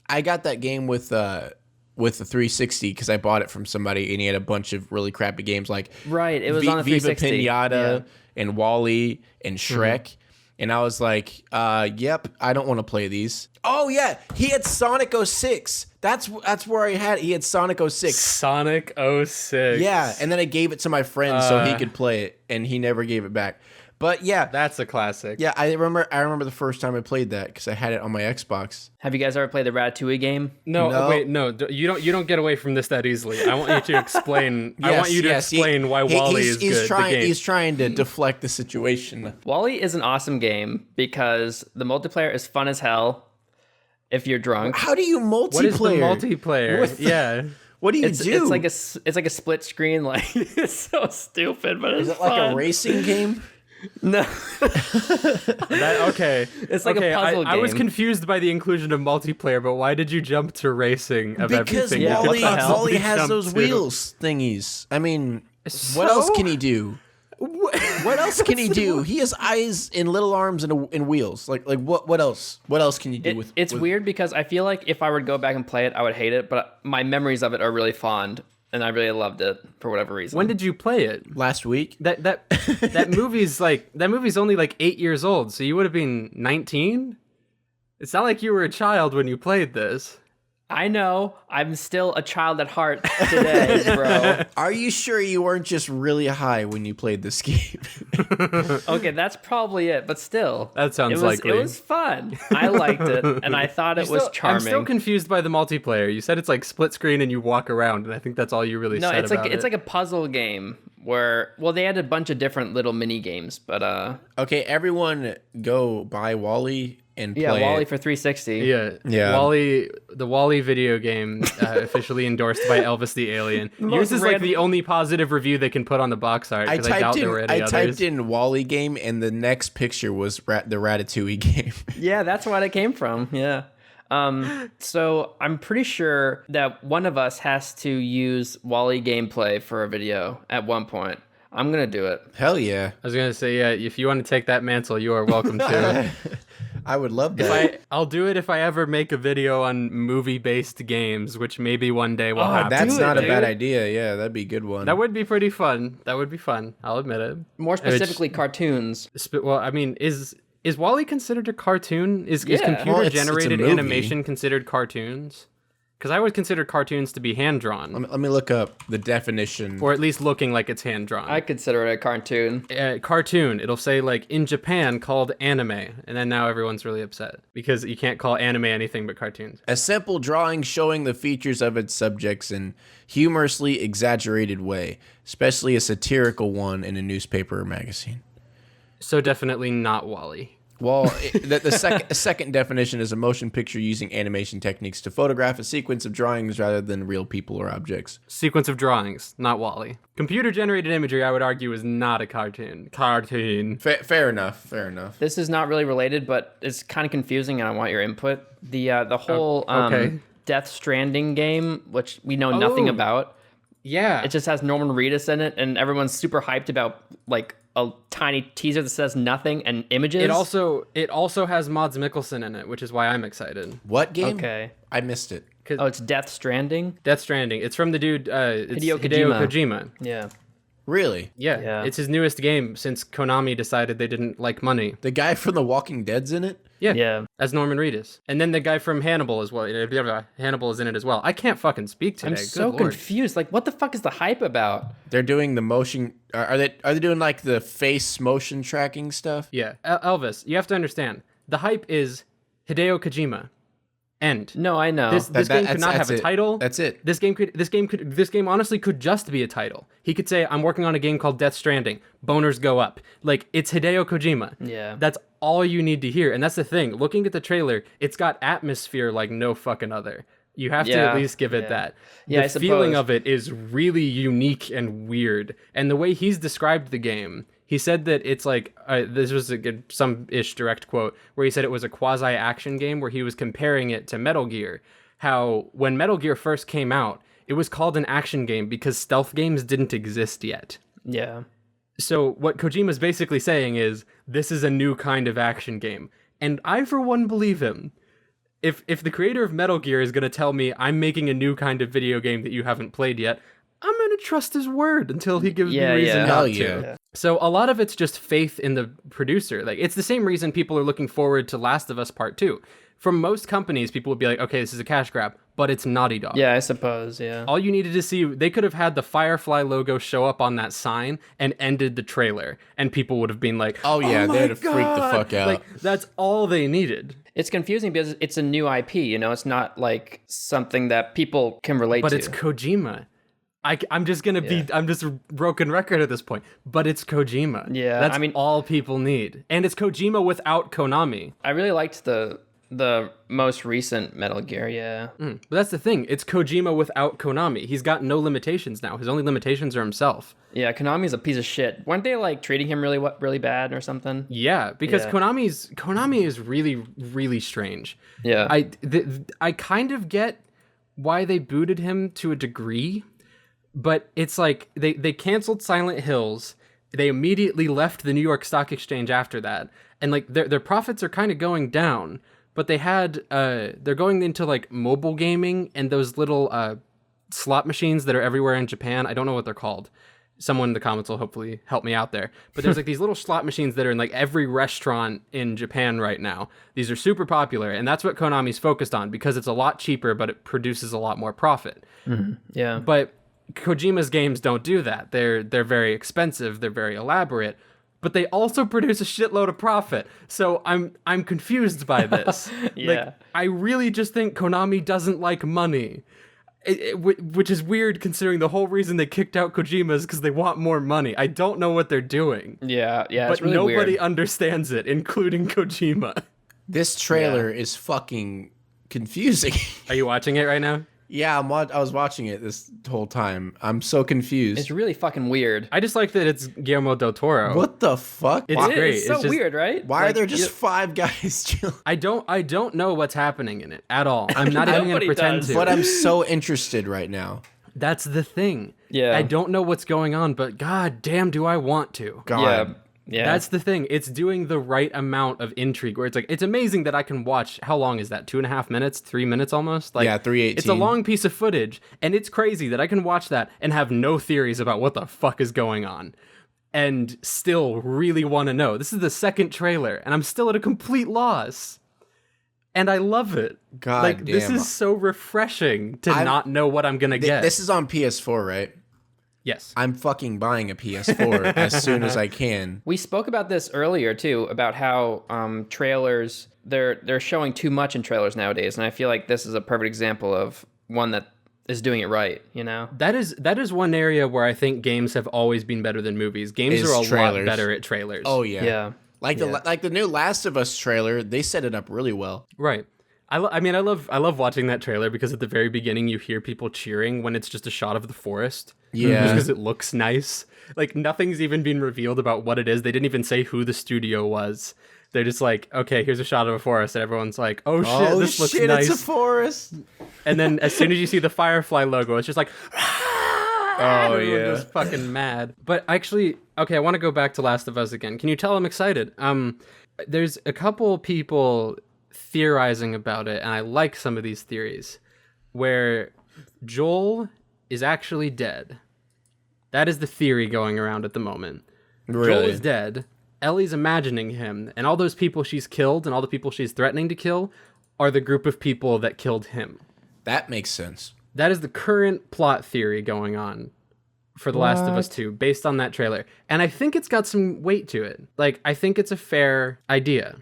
I got that game with the 360 because I bought it from somebody and he had a bunch of really crappy games like right. It was on the 360. Viva Pinata and Wall-E and Shrek. And I was like, yep, I don't want to play these. Oh yeah, he had Sonic 06. That's where he had Sonic 06. Sonic 06. Yeah, and then I gave it to my friend so he could play it, and he never gave it back. But yeah, that's a classic. Yeah, I remember the first time I played that because I had it on my Xbox. Have you guys ever played the Ratatouille game? No. Wait, no. You don't get away from this that easily. I want you to explain. Yes, I want you to explain why WALL-E is good. He's trying to deflect the situation. WALL-E is an awesome game because the multiplayer is fun as hell. If you're drunk, how do you multiplayer? What is the multiplayer? What do you do? It's like a split screen. Like it's so stupid, but it's fun. Like a racing game? No. Okay. It's like a puzzle game. I was confused by the inclusion of multiplayer, but why did you jump to racing of everything? Because WALL-E has those wheels thingies. I mean, what else can he do? What else can he do? He has eyes and little arms and wheels. Like what else? What else can you do with? It's weird because I feel like if I were to go back and play it, I would hate it. But my memories of it are really fond, and I really loved it for whatever reason. When did you play it? Last week. That movie's only like 8 years old, so you would have been 19. It's not like you were a child when you played this. I know. I'm still a child at heart today, bro. Are you sure you weren't just really high when you played this game? Okay, that's probably it, but still. That sounds likely. It was fun. I liked it, and I thought it was charming. I'm still confused by the multiplayer. You said it's like split screen and you walk around, and I think that's all you really said about it. No, it's like a puzzle game where, well, they had a bunch of different little mini games, but Okay, everyone go buy WALL-E and play WALL-E for 360. Yeah. WALL-E, the WALL-E video game, officially endorsed by Elvis the Alien. Yours is like the only positive review they can put on the box art, because I doubt there were any others. I typed in WALL-E game, and the next picture was the Ratatouille game. Yeah, that's what it came from. Yeah. So I'm pretty sure that one of us has to use WALL-E gameplay for a video at one point. I'm gonna do it. Hell yeah. I was gonna say, yeah, if you want to take that mantle, you are welcome to. I would love that. I'll do it if I ever make a video on movie-based games, which maybe one day will happen. That's not a bad idea. Yeah, that'd be a good one. That would be pretty fun. I'll admit it. More specifically, cartoons. Well, I mean, is WALL-E considered a cartoon? Is computer-generated animation considered cartoons? Because I would consider cartoons to be hand-drawn. Let me look up the definition. Or at least looking like it's hand-drawn. I consider it a cartoon. Cartoon. It'll say, like, in Japan called anime. And then now everyone's really upset. Because you can't call anime anything but cartoons. A simple drawing showing the features of its subjects in humorously exaggerated way. Especially a satirical one in a newspaper or magazine. So definitely not WALL-E. Well, the second definition is a motion picture using animation techniques to photograph a sequence of drawings rather than real people or objects. Sequence of drawings, not WALL-E. Computer-generated imagery, I would argue, is not a cartoon. Fair enough. This is not really related, but it's kind of confusing, and I want your input. The whole Death Stranding game, which we know nothing about. Yeah. It just has Norman Reedus in it, and everyone's super hyped about, like, a tiny teaser that says nothing and images. It also has Mads Mikkelsen in it, which is why I'm excited. What game? Okay. I missed it. Oh, it's Death Stranding? Death Stranding. It's from the dude, Hideo Kojima. Yeah. Really? Yeah. It's his newest game since Konami decided they didn't like money. The guy from The Walking Dead's in it? Yeah. As Norman Reedus. And then the guy from Hannibal as well. Hannibal is in it as well. I can't fucking speak today. I'm so confused. Like, what the fuck is the hype about? They're doing the motion. Are they doing like the face motion tracking stuff? Yeah. Elvis, you have to understand. The hype is Hideo Kojima. End. No, I know. This game could not have a title. That's it. This game honestly could just be a title. He could say, "I'm working on a game called Death Stranding." Boners go up. Like, it's Hideo Kojima. Yeah. That's all you need to hear. And that's the thing. Looking at the trailer, it's got atmosphere like no fucking other. You have to at least give it that. The feeling of it is really unique and weird. And the way he's described the game, he said that it's like, this was some-ish direct quote, where he said it was a quasi-action game where he was comparing it to Metal Gear. How when Metal Gear first came out, it was called an action game because stealth games didn't exist yet. Yeah. So what Kojima's basically saying is, this is a new kind of action game. And I, for one, believe him. If the creator of Metal Gear is going to tell me I'm making a new kind of video game that you haven't played yet, I'm going to trust his word until he gives me reason not to. So a lot of it's just faith in the producer. Like, it's the same reason people are looking forward to Last of Us Part 2. From most companies, people would be like, okay, this is a cash grab, but it's Naughty Dog. Yeah, I suppose, yeah. All you needed to see, they could have had the Firefly logo show up on that sign and ended the trailer, and people would have been like, oh yeah, they'd have freaked the fuck out. Like, that's all they needed. It's confusing because it's a new IP, it's not like something that people can relate to. But it's Kojima. I'm just gonna be, I'm just a broken record at this point, but it's Kojima. Yeah, that's all people need. And it's Kojima without Konami. I really liked the most recent Metal Gear, yeah. But that's the thing, it's Kojima without Konami. He's got no limitations now. His only limitations are himself. Yeah, Konami's a piece of shit. Weren't they like treating him really bad or something? Yeah, because Konami is really, really strange. Yeah. I kind of get why they booted him to a degree, but it's like they canceled Silent Hills. They immediately left the New York Stock Exchange after that, and like their profits are kind of going down. But they had they're going into like mobile gaming and those little slot machines that are everywhere in Japan. I don't know what they're called. Someone in the comments will hopefully help me out there. But there's like these little slot machines that are in like every restaurant in Japan right now. These are super popular, and that's what Konami's focused on because it's a lot cheaper, but it produces a lot more profit. Mm-hmm. Yeah. But Kojima's games don't do that. They're very expensive. They're very elaborate. But they also produce a shitload of profit. So I'm confused by this. Yeah. Like, I really just think Konami doesn't like money. Which is weird considering the whole reason they kicked out Kojima is because they want more money. I don't know what they're doing. Yeah, but it's really nobody weird. Understands it, including Kojima. This trailer is fucking confusing. Are you watching it right now? Yeah, I was watching it this whole time. I'm so confused. It's really fucking weird. I just like that it's Guillermo del Toro. What the fuck? It's great. It's so just weird, right? Why are there just 5 guys chilling? I don't know what's happening in it at all. I'm not even going to pretend to. But I'm so interested right now. That's the thing. Yeah. I don't know what's going on, but god damn do I want to. God. Yeah. That's the thing. It's doing the right amount of intrigue where it's like, it's amazing that I can watch, how long is that? 2.5 minutes? 3 minutes almost? Like, yeah, 3:18. It's a long piece of footage, and it's crazy that I can watch that and have no theories about what the fuck is going on. And still really want to know. This is the second trailer, and I'm still at a complete loss. And I love it. God like, damn. this is so refreshing to not know what I'm gonna get. This is on PS4, right? Yes. I'm fucking buying a PS4 as soon as I can. We spoke about this earlier too, about how trailers they're showing too much in trailers nowadays, and I feel like this is a perfect example of one that is doing it right, That is one area where I think games have always been better than movies. Games are a lot better at trailers. Oh yeah. Yeah. Like the new Last of Us trailer, they set it up really well. Right. I mean, I love watching that trailer because at the very beginning you hear people cheering when it's just a shot of the forest. Yeah. Just because it looks nice. Like, nothing's even been revealed about what it is. They didn't even say who the studio was. They're just like, okay, here's a shot of a forest. And everyone's like, oh shit, this looks nice. It's a forest. And then as soon as you see the Firefly logo, it's just like, oh yeah, just fucking mad. But actually, okay, I want to go back to Last of Us again. Can you tell I'm excited? There's a couple people theorizing about it, and I like some of these theories, where Joel is actually dead. That is the theory going around at the moment. Really? Joel is dead. Ellie's imagining him, and all those people she's killed and all the people she's threatening to kill are the group of people that killed him. That makes sense. That is the current plot theory going on for The Last of Us 2, based on that trailer. And I think it's got some weight to it. Like, I think it's a fair idea.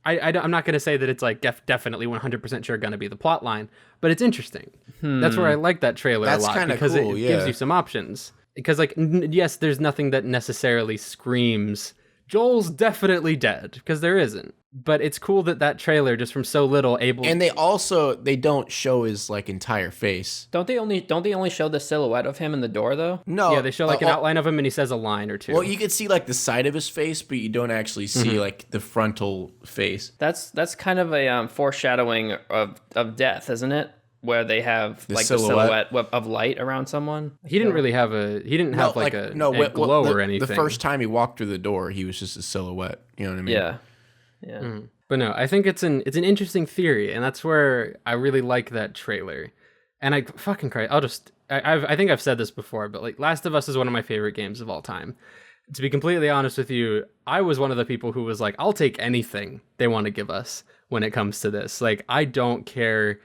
I'm not going to say that it's like definitely 100% sure going to be the plot line, but it's interesting. That's where I like that trailer a lot, because cool, it gives you some options. Because, like, yes, there's nothing that necessarily screams, Joel's definitely dead, because there isn't. But it's cool that trailer, just from so little, And they don't show his like entire face. Don't they only show the silhouette of him in the door though? No. Yeah, they show like an outline of him, and he says a line or two. Well, you can see like the side of his face, but you don't actually see like the frontal face. That's kind of a foreshadowing of death, isn't it? Where they have the silhouette of light around someone. He didn't really have a glow or anything. The first time he walked through the door, he was just a silhouette. You know what I mean? Yeah. But no, I think it's an interesting theory, and that's where I really like that trailer. And I fucking cry. I think I've said this before, but like Last of Us is one of my favorite games of all time. To be completely honest with you, I was one of the people who was like, I'll take anything they want to give us when it comes to this. Like, I don't care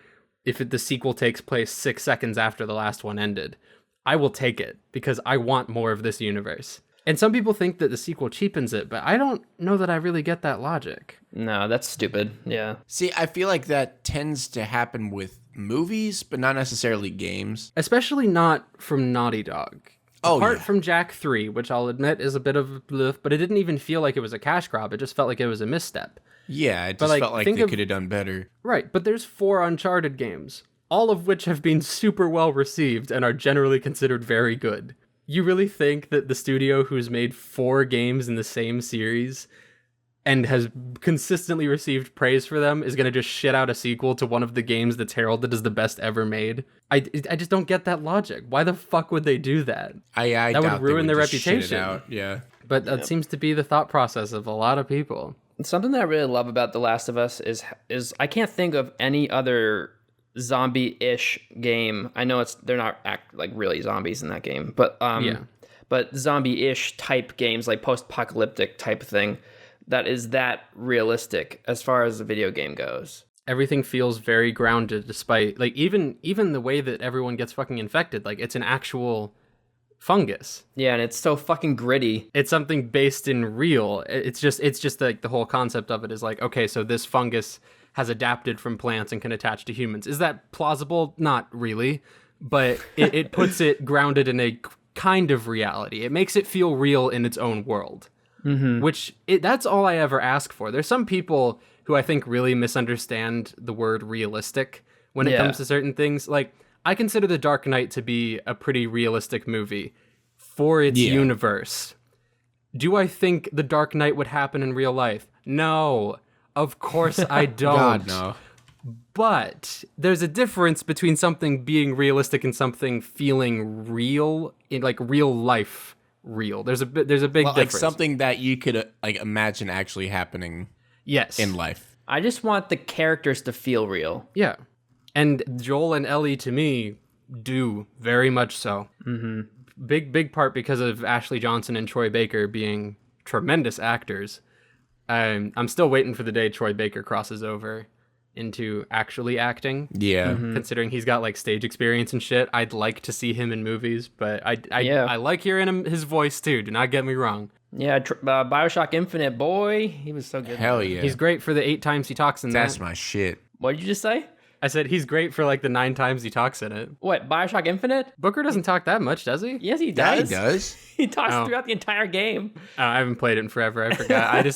if the sequel takes place 6 seconds after the last one ended. I will take it because I want more of this universe. And some people think that the sequel cheapens it, but I don't know that I really get that logic. No, that's stupid. Yeah. See, I feel like that tends to happen with movies, but not necessarily games. Especially not from Naughty Dog. Oh, Apart yeah. from Jack 3, which I'll admit is a bit of a bloof, but it didn't even feel like it was a cash grab. It just felt like it was a misstep. Yeah, it just felt like they could have done better. Right, but there's 4 Uncharted games, all of which have been super well received and are generally considered very good. You really think that the studio who's made 4 games in the same series and has consistently received praise for them is going to just shit out a sequel to one of the games that's heralded as the best ever made? I just don't get that logic. Why the fuck would they do that? That would ruin their just reputation. shit it out. Yeah. But that seems to be the thought process of a lot of people. Something that I really love about The Last of Us is I can't think of any other zombie-ish game. I know they're not like really zombies in that game, but but zombie-ish type games, like post-apocalyptic type thing, that is that realistic as far as the video game goes. Everything feels very grounded, despite like even the way that everyone gets fucking infected. Like, it's an actual fungus. Yeah, and it's so fucking gritty. It's something based in real. It's just like the whole concept of it is like, okay, so this fungus has adapted from plants and can attach to humans. Is that plausible? Not really, but it puts it grounded in a kind of reality. It makes it feel real in its own world, which that's all I ever ask for. There's some people who I think really misunderstand the word realistic when it comes to certain things. Like, I consider The Dark Knight to be a pretty realistic movie for its universe. Do I think The Dark Knight would happen in real life? No. Of course I don't. God, no. But there's a difference between something being realistic and something feeling real, in like real life real. There's a big difference. Like something that you could like imagine actually happening in life. I just want the characters to feel real. Yeah. And Joel and Ellie, to me, do very much so. Big part because of Ashley Johnson and Troy Baker being tremendous actors. I'm still waiting for the day Troy Baker crosses over into actually acting. Yeah. Considering he's got like stage experience and shit, I'd like to see him in movies, but I like hearing his voice too. Do not get me wrong. Yeah, BioShock Infinite, boy, he was so good. Hell yeah. He's great for the 8 times he talks in that. That's my shit. What did you just say? I said he's great for like the 9 times he talks in it. What, BioShock Infinite? Booker doesn't talk that much, does he? Yes, he does. Yeah, he does. He talks throughout the entire game. I haven't played it in forever. I forgot.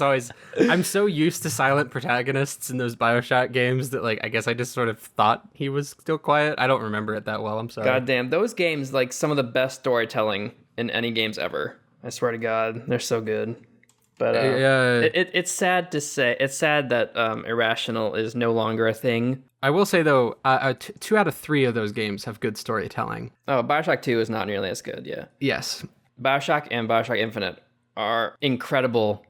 I'm so used to silent protagonists in those BioShock games that like I guess I just sort of thought he was still quiet. I don't remember it that well. I'm sorry. God damn, those games like some of the best storytelling in any games ever. I swear to God, they're so good. But it's sad to say. It's sad that Irrational is no longer a thing. I will say though, 2 out of 3 of those games have good storytelling. Oh, BioShock 2 is not nearly as good. Yeah. Yes. BioShock and BioShock Infinite are incredible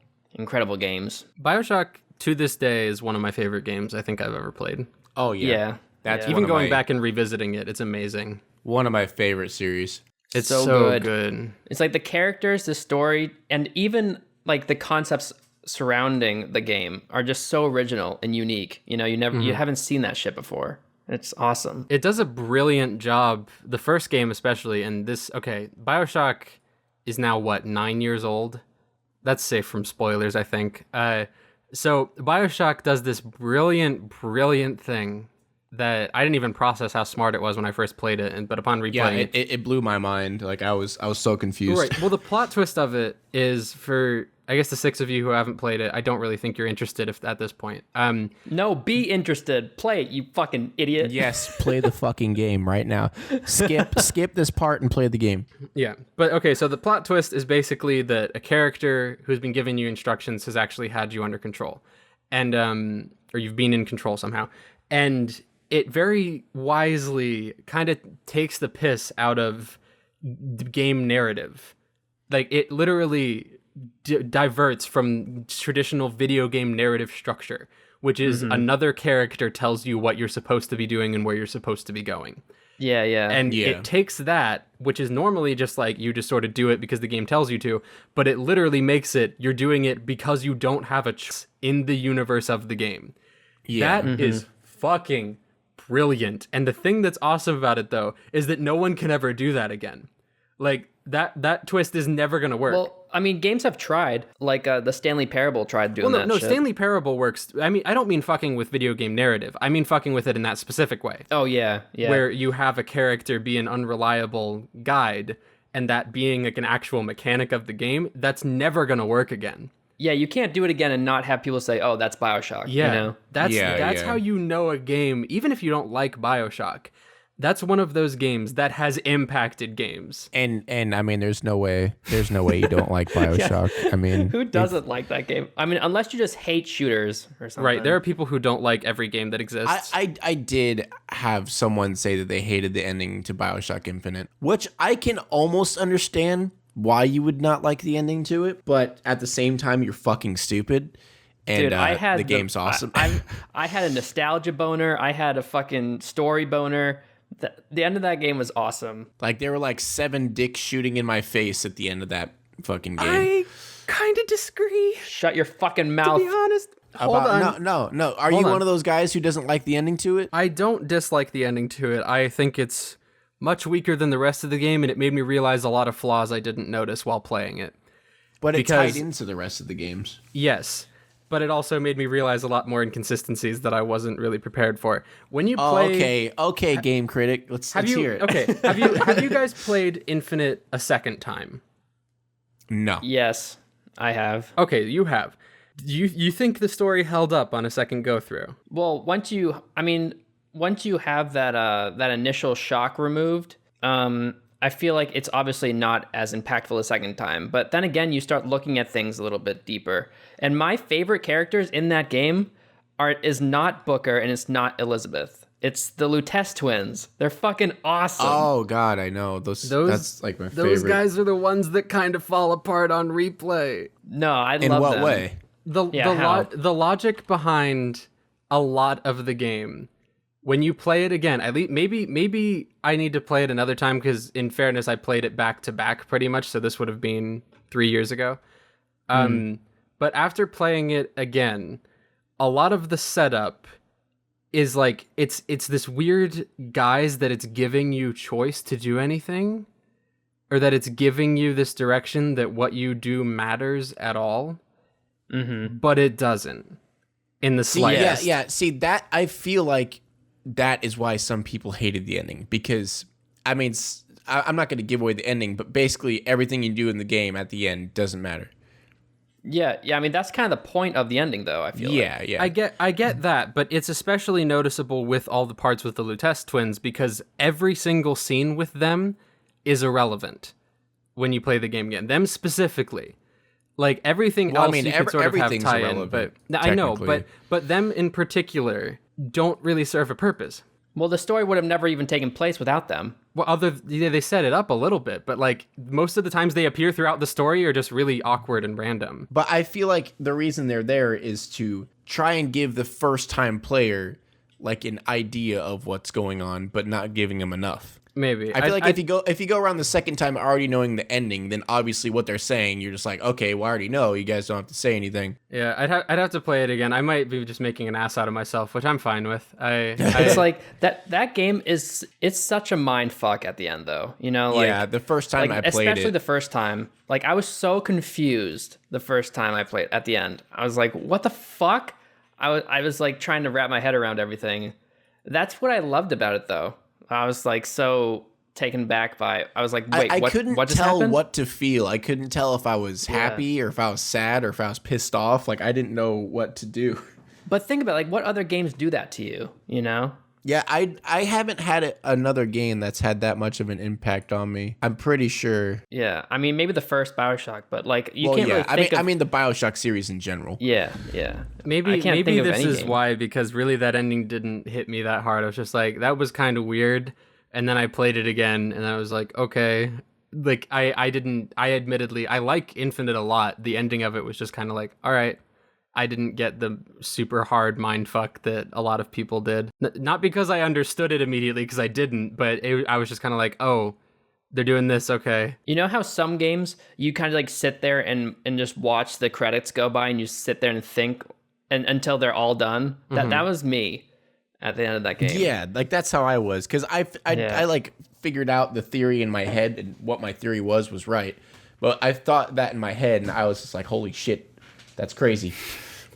games. BioShock to this day is one of my favorite games I think I've ever played. Oh yeah. That's even going back and revisiting it. It's amazing. One of my favorite series. It's so good. It's like the characters, the story, and even like the concepts surrounding the game are just so original and unique. You know, you haven't seen that shit before. It's awesome. It does a brilliant job. The first game especially, and BioShock is now 9 years old? That's safe from spoilers, I think. So BioShock does this brilliant thing that I didn't even process how smart it was when I first played it, but upon replaying it blew my mind. Like I was so confused. Right. Well, the plot twist of it is, for I guess the 6 of you who haven't played it, I don't really think you're interested at this point. No, be interested. Play it, you fucking idiot. Yes, play the fucking game right now. Skip this part and play the game. Yeah. But okay, so the plot twist is basically that a character who's been giving you instructions has actually had you under control. And or you've been in control somehow. And it very wisely kind of takes the piss out of the game narrative. Like, it literally diverts from traditional video game narrative structure, which is another character tells you what you're supposed to be doing and where you're supposed to be going. Yeah. And it takes that, which is normally just like you just sort of do it because the game tells you to, but it literally makes it you're doing it because you don't have a choice in the universe of the game. Yeah. That is fucking brilliant. And the thing that's awesome about it, though, is that no one can ever do that again. Like, that twist is never going to work. Well, I mean, games have tried. Like, the Stanley Parable tried doing that shit. Stanley Parable works. I mean, I don't mean fucking with video game narrative. I mean fucking with it in that specific way. Oh, yeah. Where you have a character be an unreliable guide, and that being like an actual mechanic of the game, that's never going to work again. Yeah, you can't do it again and not have people say, "Oh, that's BioShock." Yeah, you know? that's how you know a game, even if you don't like BioShock. That's one of those games that has impacted games. And I mean, there's no way you don't like BioShock. Yeah. I mean, who doesn't like that game? I mean, unless you just hate shooters or something. Right, there are people who don't like every game that exists. I did have someone say that they hated the ending to BioShock Infinite, which I can almost understand why you would not like the ending to it, but at the same time, you're fucking stupid. And dude, I had the game's awesome. I had a nostalgia boner. I had a fucking story boner. The end of that game was awesome. Like, there were like 7 dicks shooting in my face at the end of that fucking game. I kind of disagree. Shut your fucking mouth. To be honest. Hold on. No. Are you one of those guys who doesn't like the ending to it? I don't dislike the ending to it. I think it's much weaker than the rest of the game, and it made me realize a lot of flaws I didn't notice while playing it. But it tied into the rest of the games. Yes. But it also made me realize a lot more inconsistencies that I wasn't really prepared for. When you play, okay, game critic, let's hear it. Okay, have you guys played Infinite a second time? No. Yes, I have. Okay, you have. You think the story held up on a second go through? Well, once you have that initial shock removed, I feel like it's obviously not as impactful a second time. But then again, you start looking at things a little bit deeper. And my favorite characters in that game is not Booker and it's not Elizabeth. It's the Lutece twins. They're fucking awesome. Oh God, I know those. That's like my favorite. Those guys are the ones that kind of fall apart on replay. No, I love them. In what way? The logic behind a lot of the game. When you play it again, at least maybe I need to play it another time because, in fairness, I played it back to back pretty much. So this would have been 3 years ago. But after playing it again, a lot of the setup is like it's this weird guise that it's giving you choice to do anything, or that it's giving you this direction that what you do matters at all. But it doesn't in the slightest. Yeah. See, that I feel like. That is why some people hated the ending, because, I mean, I'm not going to give away the ending, but basically everything you do in the game at the end doesn't matter. Yeah. I mean, that's kind of the point of the ending, though, I feel like. Yeah. I get that, but it's especially noticeable with all the parts with the Lutece twins, because every single scene with them is irrelevant when you play the game again. Them specifically. Like, everything else you could sort of have tie-in, but I know, but them in particular don't really serve a purpose. Well, the story would have never even taken place without them. Well, they set it up a little bit, but like most of the times they appear throughout the story are just really awkward and random. But I feel like the reason they're there is to try and give the first-time player like an idea of what's going on, but not giving them enough. Maybe. I feel like if you go around the second time already knowing the ending, then obviously what they're saying, you're just like, okay, well, I already know. You guys don't have to say anything. Yeah, I'd have to play it again. I might be just making an ass out of myself, which I'm fine with. It's like that game it's such a mind fuck at the end, though. You know, like, yeah, the first time I played it, especially the first time, like I was so confused the first time I played at the end. I was like, what the fuck? I was like trying to wrap my head around everything. That's what I loved about it, though. I was like so taken back by it. I was like, wait, I what couldn't just tell happened? what to feel. I couldn't tell if I was happy or if I was sad or if I was pissed off. Like, I didn't know what to do. But think about like what other games do that to you, you know? Yeah, I haven't had another game that's had that much of an impact on me. I'm pretty sure. Yeah, I mean maybe the first BioShock, but like you can't really think I mean the BioShock series in general. Yeah. Maybe this is why, because really that ending didn't hit me that hard. I was just like, that was kind of weird, and then I played it again, and I was like, okay. Like I admittedly I like Infinite a lot. The ending of it was just kind of like, all right. I didn't get the super hard mind fuck that a lot of people did. Not because I understood it immediately, because I didn't, but I was just kind of like, oh, they're doing this, okay. You know how some games you kind of like sit there and just watch the credits go by and you sit there and think until they're all done? That was me at the end of that game. Yeah, like that's how I was, because I like figured out the theory in my head, and what my theory was right. But I thought that in my head, and I was just like, holy shit, that's crazy.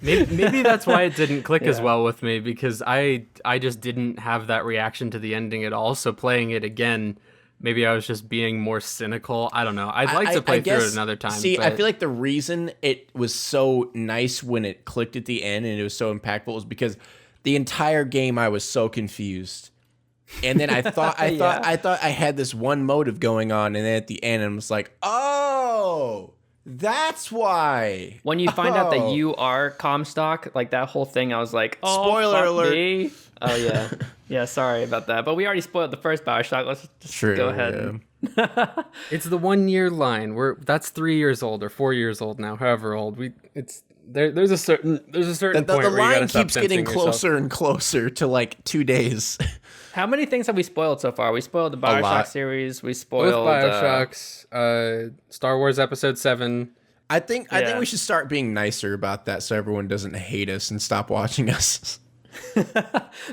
Maybe that's why it didn't click as well with me, because I just didn't have that reaction to the ending at all. So playing it again, maybe I was just being more cynical. I don't know. I'd like to play through it another time. See, but... I feel like the reason it was so nice when it clicked at the end and it was so impactful was because the entire game I was so confused. And then I thought I had this one motive going on, and then at the end I was like, oh, that's why. When you find out that you are Comstock, like that whole thing, I was like, oh, spoiler alert. Me. Oh yeah. Yeah, sorry about that. But we already spoiled the first BioShock. Let's just go ahead. Yeah. It's the 1 year line. That's 3 years old or 4 years old now, however old. There's a certain point the where line you keeps getting closer and closer to like 2 days. How many things have we spoiled so far? We spoiled the BioShock series. We spoiled both BioShocks, Star Wars Episode 7. I think we should start being nicer about that, so everyone doesn't hate us and stop watching us. They're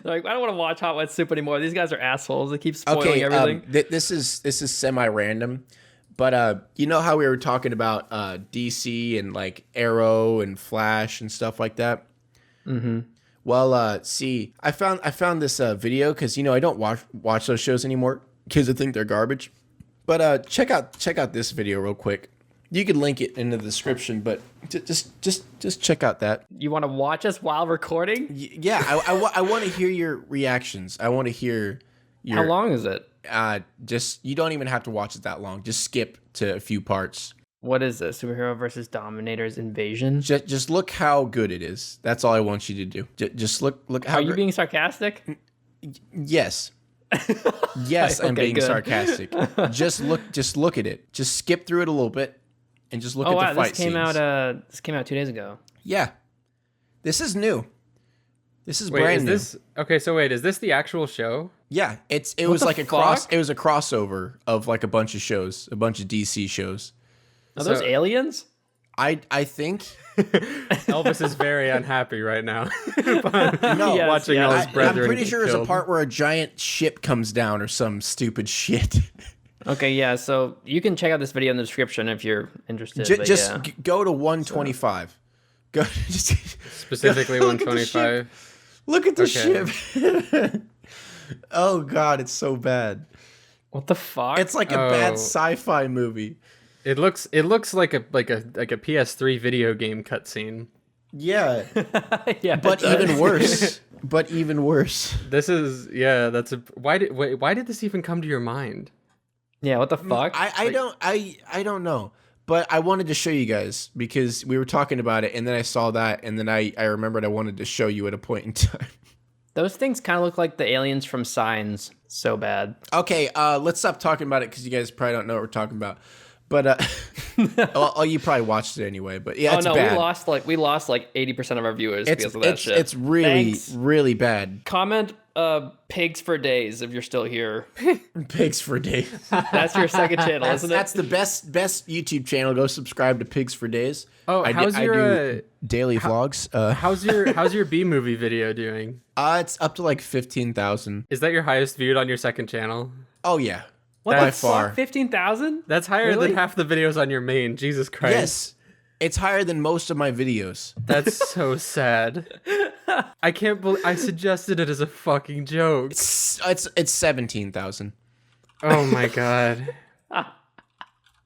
like, I don't want to watch Hot Wet Soup anymore. These guys are assholes. They keep spoiling everything. This is semi-random, but you know how we were talking about DC and like Arrow and Flash and stuff like that? Mm-hmm. Well, see, I found this video, because I don't watch those shows anymore because I think they're garbage. But check out this video real quick. You can link it in the description, but just check out that. You want to watch us while recording? Yeah, I want to hear your reactions. I want to hear your. How long is it? You don't even have to watch it that long. Just skip to a few parts. What is this? Superhero versus Dominators Invasion? Just look how good it is. That's all I want you to do. Just look how. Are you being sarcastic? Yes. Yes, I'm being sarcastic. Just look at it. Just skip through it a little bit, and just look at the fight scenes. This came out 2 days ago. Yeah, this is new. This is brand new. Okay, so wait, is this the actual show? Yeah, it was like it was a crossover of like a bunch of shows, a bunch of DC shows. Are those aliens? I think Elvis is very unhappy right now. Watching all his brethren. I'm pretty sure there's a part where a giant ship comes down or some stupid shit. Okay, yeah. So you can check out this video in the description if you're interested. Go to 125. Go specifically 125. Look at the ship. Oh God, it's so bad. What the fuck? It's like a bad sci-fi movie. It looks like a PS3 video game cutscene. Yeah. Yeah. But even worse. This is why did this even come to your mind? Yeah, what the fuck? I don't know. But I wanted to show you guys because we were talking about it, and then I saw that, and then I remembered I wanted to show you at a point in time. Those things kind of look like the aliens from Signs. So bad. Okay, let's stop talking about it because you guys probably don't know what we're talking about. But you probably watched it anyway. But yeah, it's bad. we lost like 80% of our viewers because of that shit. It's really bad. Comment pigs for days if you're still here. Pigs for days. That's your second channel, isn't it? That's the best YouTube channel. Go subscribe to Pigs for Days. Oh, I do daily vlogs. How's your B movie video doing? It's up to like 15,000. Is that your highest viewed on your second channel? Oh yeah. What the fuck? 15,000? That's higher than half the videos on your main. Jesus Christ. Yes. It's higher than most of my videos. That's so sad. I can't believe I suggested it as a fucking joke. It's 17,000. Oh my God. And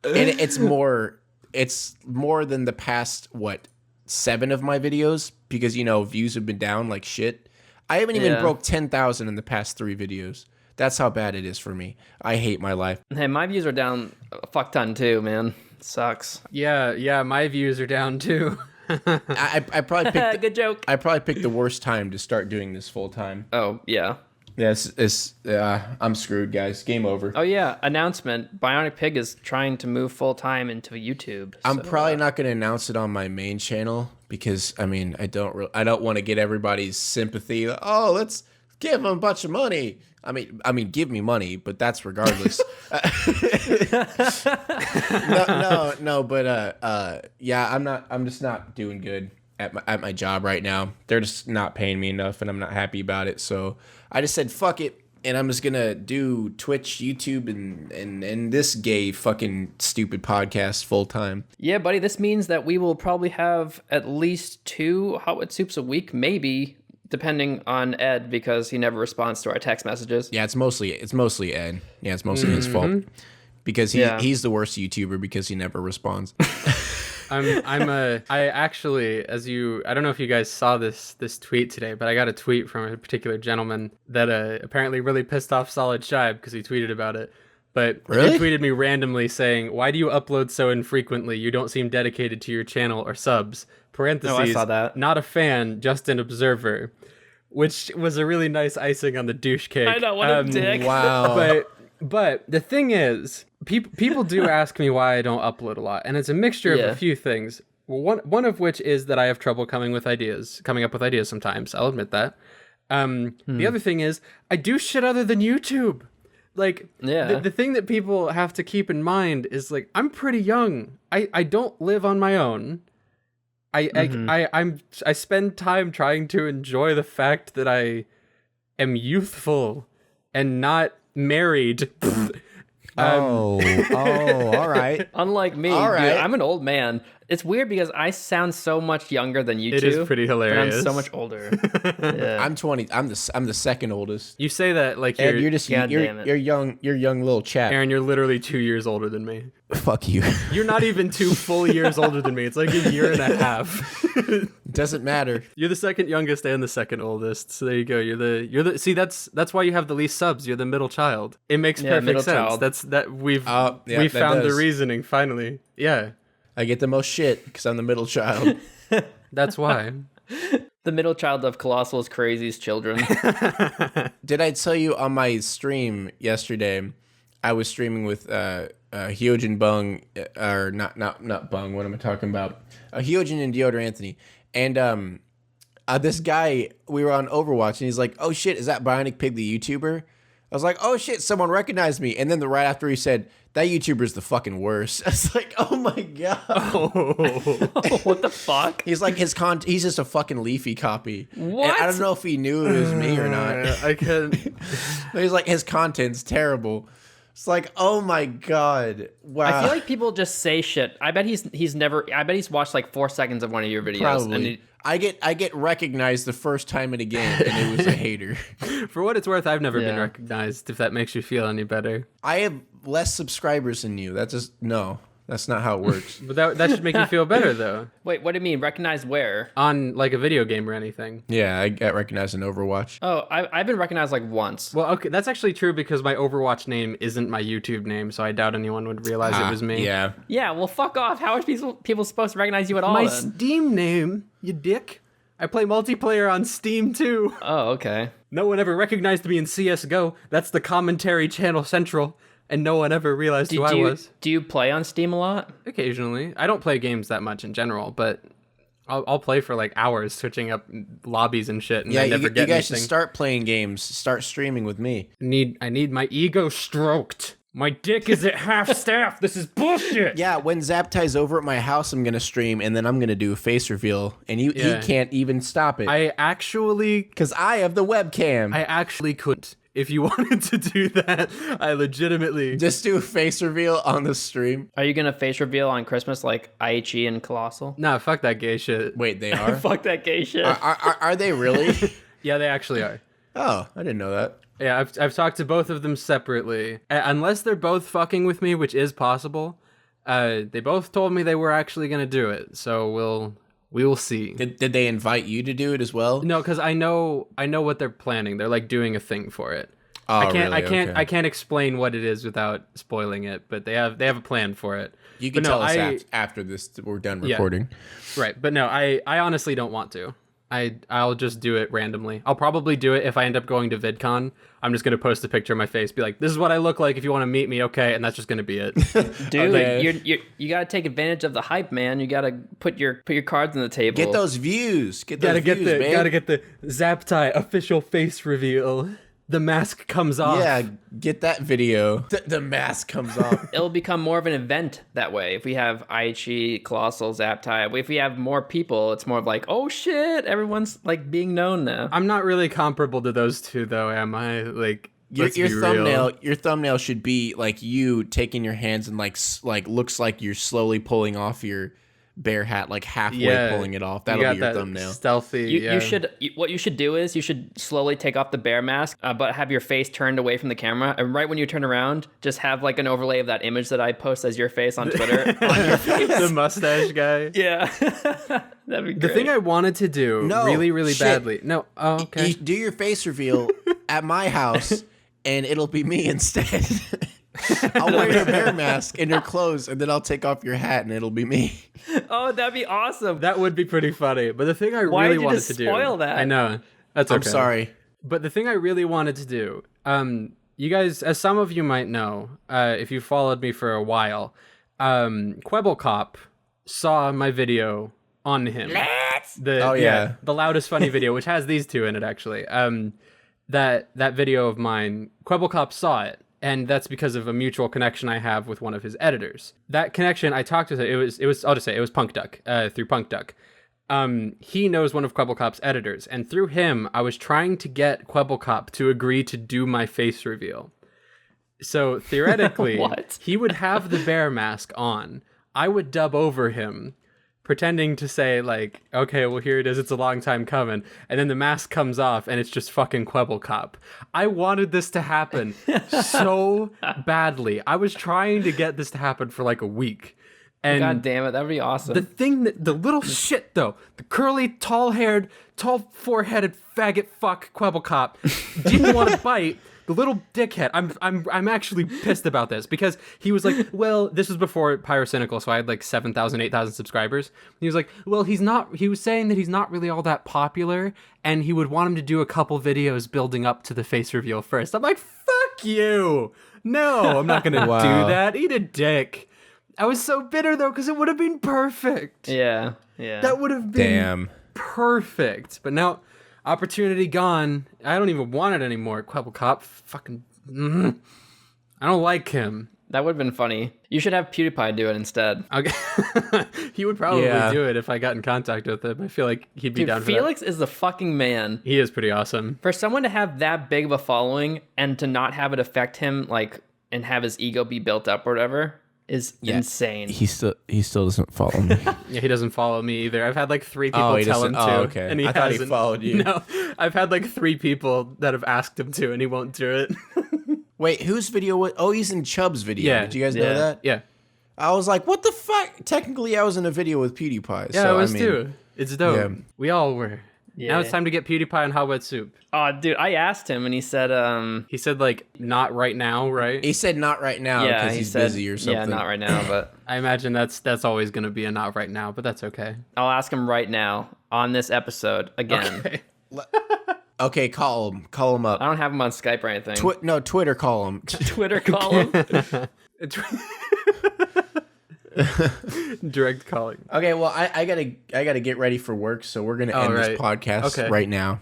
it's more than the past 7 of my videos because views have been down like shit. I haven't even broke 10,000 in the past 3 videos. That's how bad it is for me. I hate my life. Hey, my views are down a fuck ton too, man. It sucks. Yeah, my views are down too. I probably picked good joke. I probably picked the worst time to start doing this full time. Oh yeah. Yes, I'm screwed, guys. Game over. Oh yeah, announcement. Bionic Pig is trying to move full time into YouTube. I'm probably not going to announce it on my main channel because I mean, I don't want to get everybody's sympathy. Oh, let's give them a bunch of money. I mean, give me money, but that's regardless. No, but yeah, I'm just not doing good at my job right now. They're just not paying me enough, and I'm not happy about it. So I just said fuck it, and I'm just gonna do Twitch, YouTube, and this gay fucking stupid podcast full time. Yeah, buddy, this means that we will probably have at least 2 Hot Wet Soups a week, maybe, depending on Ed, because he never responds to our text messages. Yeah, it's mostly Ed. Yeah, it's mostly his fault because he's the worst YouTuber because he never responds. I actually, I don't know if you guys saw this tweet today, but I got a tweet from a particular gentleman that apparently really pissed off Solid Shibe because he tweeted about it. But really? He tweeted me randomly saying, "Why do you upload so infrequently? You don't seem dedicated to your channel or subs." Parentheses, I saw that. Not a fan, just an observer. Which was a really nice icing on the douche cake. I know, what a dick. Wow. But the thing is, people do ask me why I don't upload a lot, and it's a mixture of a few things. Well, one of which is that I have trouble coming up with ideas sometimes. I'll admit that. The other thing is I do shit other than YouTube. Like, the thing that people have to keep in mind is, like, I'm pretty young. I don't live on my own. I spend time trying to enjoy the fact that I am youthful and not married. All right. Unlike me, All right. dude, I'm an old man. It's weird because I sound so much younger than you two. It is pretty hilarious. But I'm so much older. Yeah. I'm 20. I'm the second oldest. You say that like Ed, you're you're young. You're young little chap. Aaron, you're literally 2 years older than me. Fuck you. You're not even 2 full years older than me. It's like a year and a half. Doesn't matter. You're the second youngest and the second oldest. So there you go. You're the see that's why you have the least subs. You're the middle child. It makes perfect sense. Child. We've found the reasoning finally. Yeah. I get the most shit because I'm the middle child. That's why. The middle child of Colossal's craziest children. Did I tell you on my stream yesterday? I was streaming with Hyojin Bung, or not Bung. What am I talking about? Hyojin and Deodor Anthony, and this guy. We were on Overwatch, and he's like, "Oh shit, is that Bionic Pig the YouTuber?" I was like, "Oh shit, someone recognized me." And then right after he said, "That YouTuber's the fucking worst." I was like, "Oh my god." What the fuck? He's like he's just a fucking Leafy copy. What? And I don't know if he knew it was me or not. I can. He's like, his content's terrible. It's like, oh my god. Wow. I feel like people just say shit. I bet he's watched like 4 seconds of one of your videos. Probably. I get recognized the first time in a game, and it was a hater. For what it's worth, I've never been recognized, if that makes you feel any better. I have less subscribers than you. That's not how it works. But that should make you feel better, though. Wait, what do you mean? Recognized where? On, like, a video game or anything. Yeah, I got recognized in Overwatch. Oh, I've been recognized like once. Well, okay, that's actually true because my Overwatch name isn't my YouTube name, so I doubt anyone would realize it was me. Yeah. Yeah, well, fuck off. How are people supposed to recognize you at all? My then? Steam name, you dick. I play multiplayer on Steam, too. Oh, okay. No one ever recognized me in CSGO. That's the commentary channel central. And no one ever realized who I was. Do you play on Steam a lot? Occasionally. I don't play games that much in general, but I'll play for like hours switching up lobbies and shit, and I never get anything. You guys should start playing games. Start streaming with me. I need my ego stroked. My dick is at half staff. This is bullshit. Yeah, when Zaptie's over at my house, I'm going to stream, and then I'm going to do a face reveal, and he can't even stop it. Because I have the webcam. I actually couldn't. If you wanted to do that, I legitimately... Just do a face reveal on the stream. Are you going to face reveal on Christmas like IHE and Colossal? Nah, fuck that gay shit. Wait, they are? Fuck that gay shit. Are they really? Yeah, they actually are. Oh, I didn't know that. Yeah, I've talked to both of them separately. Unless they're both fucking with me, which is possible, they both told me they were actually going to do it, so we will see. Did they invite you to do it as well? No, because I know what they're planning. They're like doing a thing for it. Oh, I can't explain what it is without spoiling it, but they have a plan for it. You can tell us after this we're done recording. Right, but no, I honestly don't want to. I'll just do it randomly. I'll probably do it if I end up going to VidCon. I'm just gonna post a picture of my face, be like, "This is what I look like if you want to meet me." Okay, and that's just gonna be it. Dude, you gotta take advantage of the hype, man. You gotta put your cards on the table. Get those views. Gotta get the Zaptai official face reveal. The mask comes off. Yeah, get that video. The mask comes off. It'll become more of an event that way. If we have Aichi, Colossal, Zaptai, if we have more people, it's more of like, oh shit, everyone's like being known now. I'm not really comparable to those two, though, am I? Like, your thumbnail should be like you taking your hands and like looks like you're slowly pulling off your bear hat, like halfway pulling it off. That'll be your thumbnail. Stealthy. What you should do is you should slowly take off the bear mask, but have your face turned away from the camera. And right when you turn around, just have like an overlay of that image that I post as your face on Twitter on your face. The mustache guy. Yeah, that'd be great. The thing I wanted to do really badly. No, oh, okay. You do your face reveal at my house, and it'll be me instead. I'll wear your bear mask and your clothes, and then I'll take off your hat, and it'll be me. Oh, that'd be awesome. That would be pretty funny. But the thing I really wanted to do... Why did you spoil that? I know. That's okay. I'm sorry. But the thing I really wanted to do... you guys, as some of you might know, if you followed me for a while, Kwebbelkop saw my video on him. The loudest funny video, which has these two in it, actually. That video of mine, Kwebbelkop saw it. And that's because of a mutual connection I have with one of his editors. That connection, I talked to him, I'll just say, it was PunkDuck, through PunkDuck. He knows one of Kwebbelkop's editors, and through him, I was trying to get Kwebbelkop to agree to do my face reveal. So, theoretically, he would have the bear mask on. I would dub over him, pretending to say, like, okay, well, here it is, it's a long time coming. And then the mask comes off, and it's just fucking Kwebbelkop. I wanted this to happen so badly. I was trying to get this to happen for, like, a week. And God damn it, that would be awesome. The little shit, though, the curly, tall-haired, tall, four-headed faggot fuck Kwebbelkop didn't want to bite. The little dickhead. I'm actually pissed about this because he was like, well, this was before Pyrocynical, so I had like 7,000, 8,000 subscribers. He was like, well, he was saying that he's not really all that popular, and he would want him to do a couple videos building up to the face reveal first. I'm like, fuck you. No, I'm not gonna do that. Eat a dick. I was so bitter though, because it would have been perfect. Yeah. That would have been perfect. But now, opportunity gone. I don't even want it anymore. Kwebbelkop, fucking... I don't like him. That would have been funny. You should have PewDiePie do it instead. Okay. He would probably do it if I got in contact with him. I feel like he'd be down for Felix is the fucking man. He is pretty awesome. For someone to have that big of a following and to not have it affect him, like, and have his ego be built up or whatever, is insane. He still doesn't follow me. Yeah, he doesn't follow me either. I've had like 3 people tell him to. Oh, okay. And I thought he followed you. No, I've had like 3 people that have asked him to, and he won't do it. Wait, whose video was... Oh, he's in Chubb's video. Yeah. Did you guys know that? Yeah. I was like, what the fuck? Technically, I was in a video with PewDiePie. Yeah, so, I was too. It's dope. Yeah. We all were. Yeah. Now it's time to get PewDiePie on Hot Wet Soup. Oh, dude, I asked him, and he said... He said, like, not right now, right? He said not right now because he's busy or something. Yeah, not right now, but... I imagine that's always going to be a not right now, but that's okay. I'll ask him right now on this episode again. Okay. Okay, call him. Call him up. I don't have him on Skype or anything. Twitter call him. Twitter call him. Direct calling. Okay, well, I gotta get ready for work, so we're gonna end this podcast right now.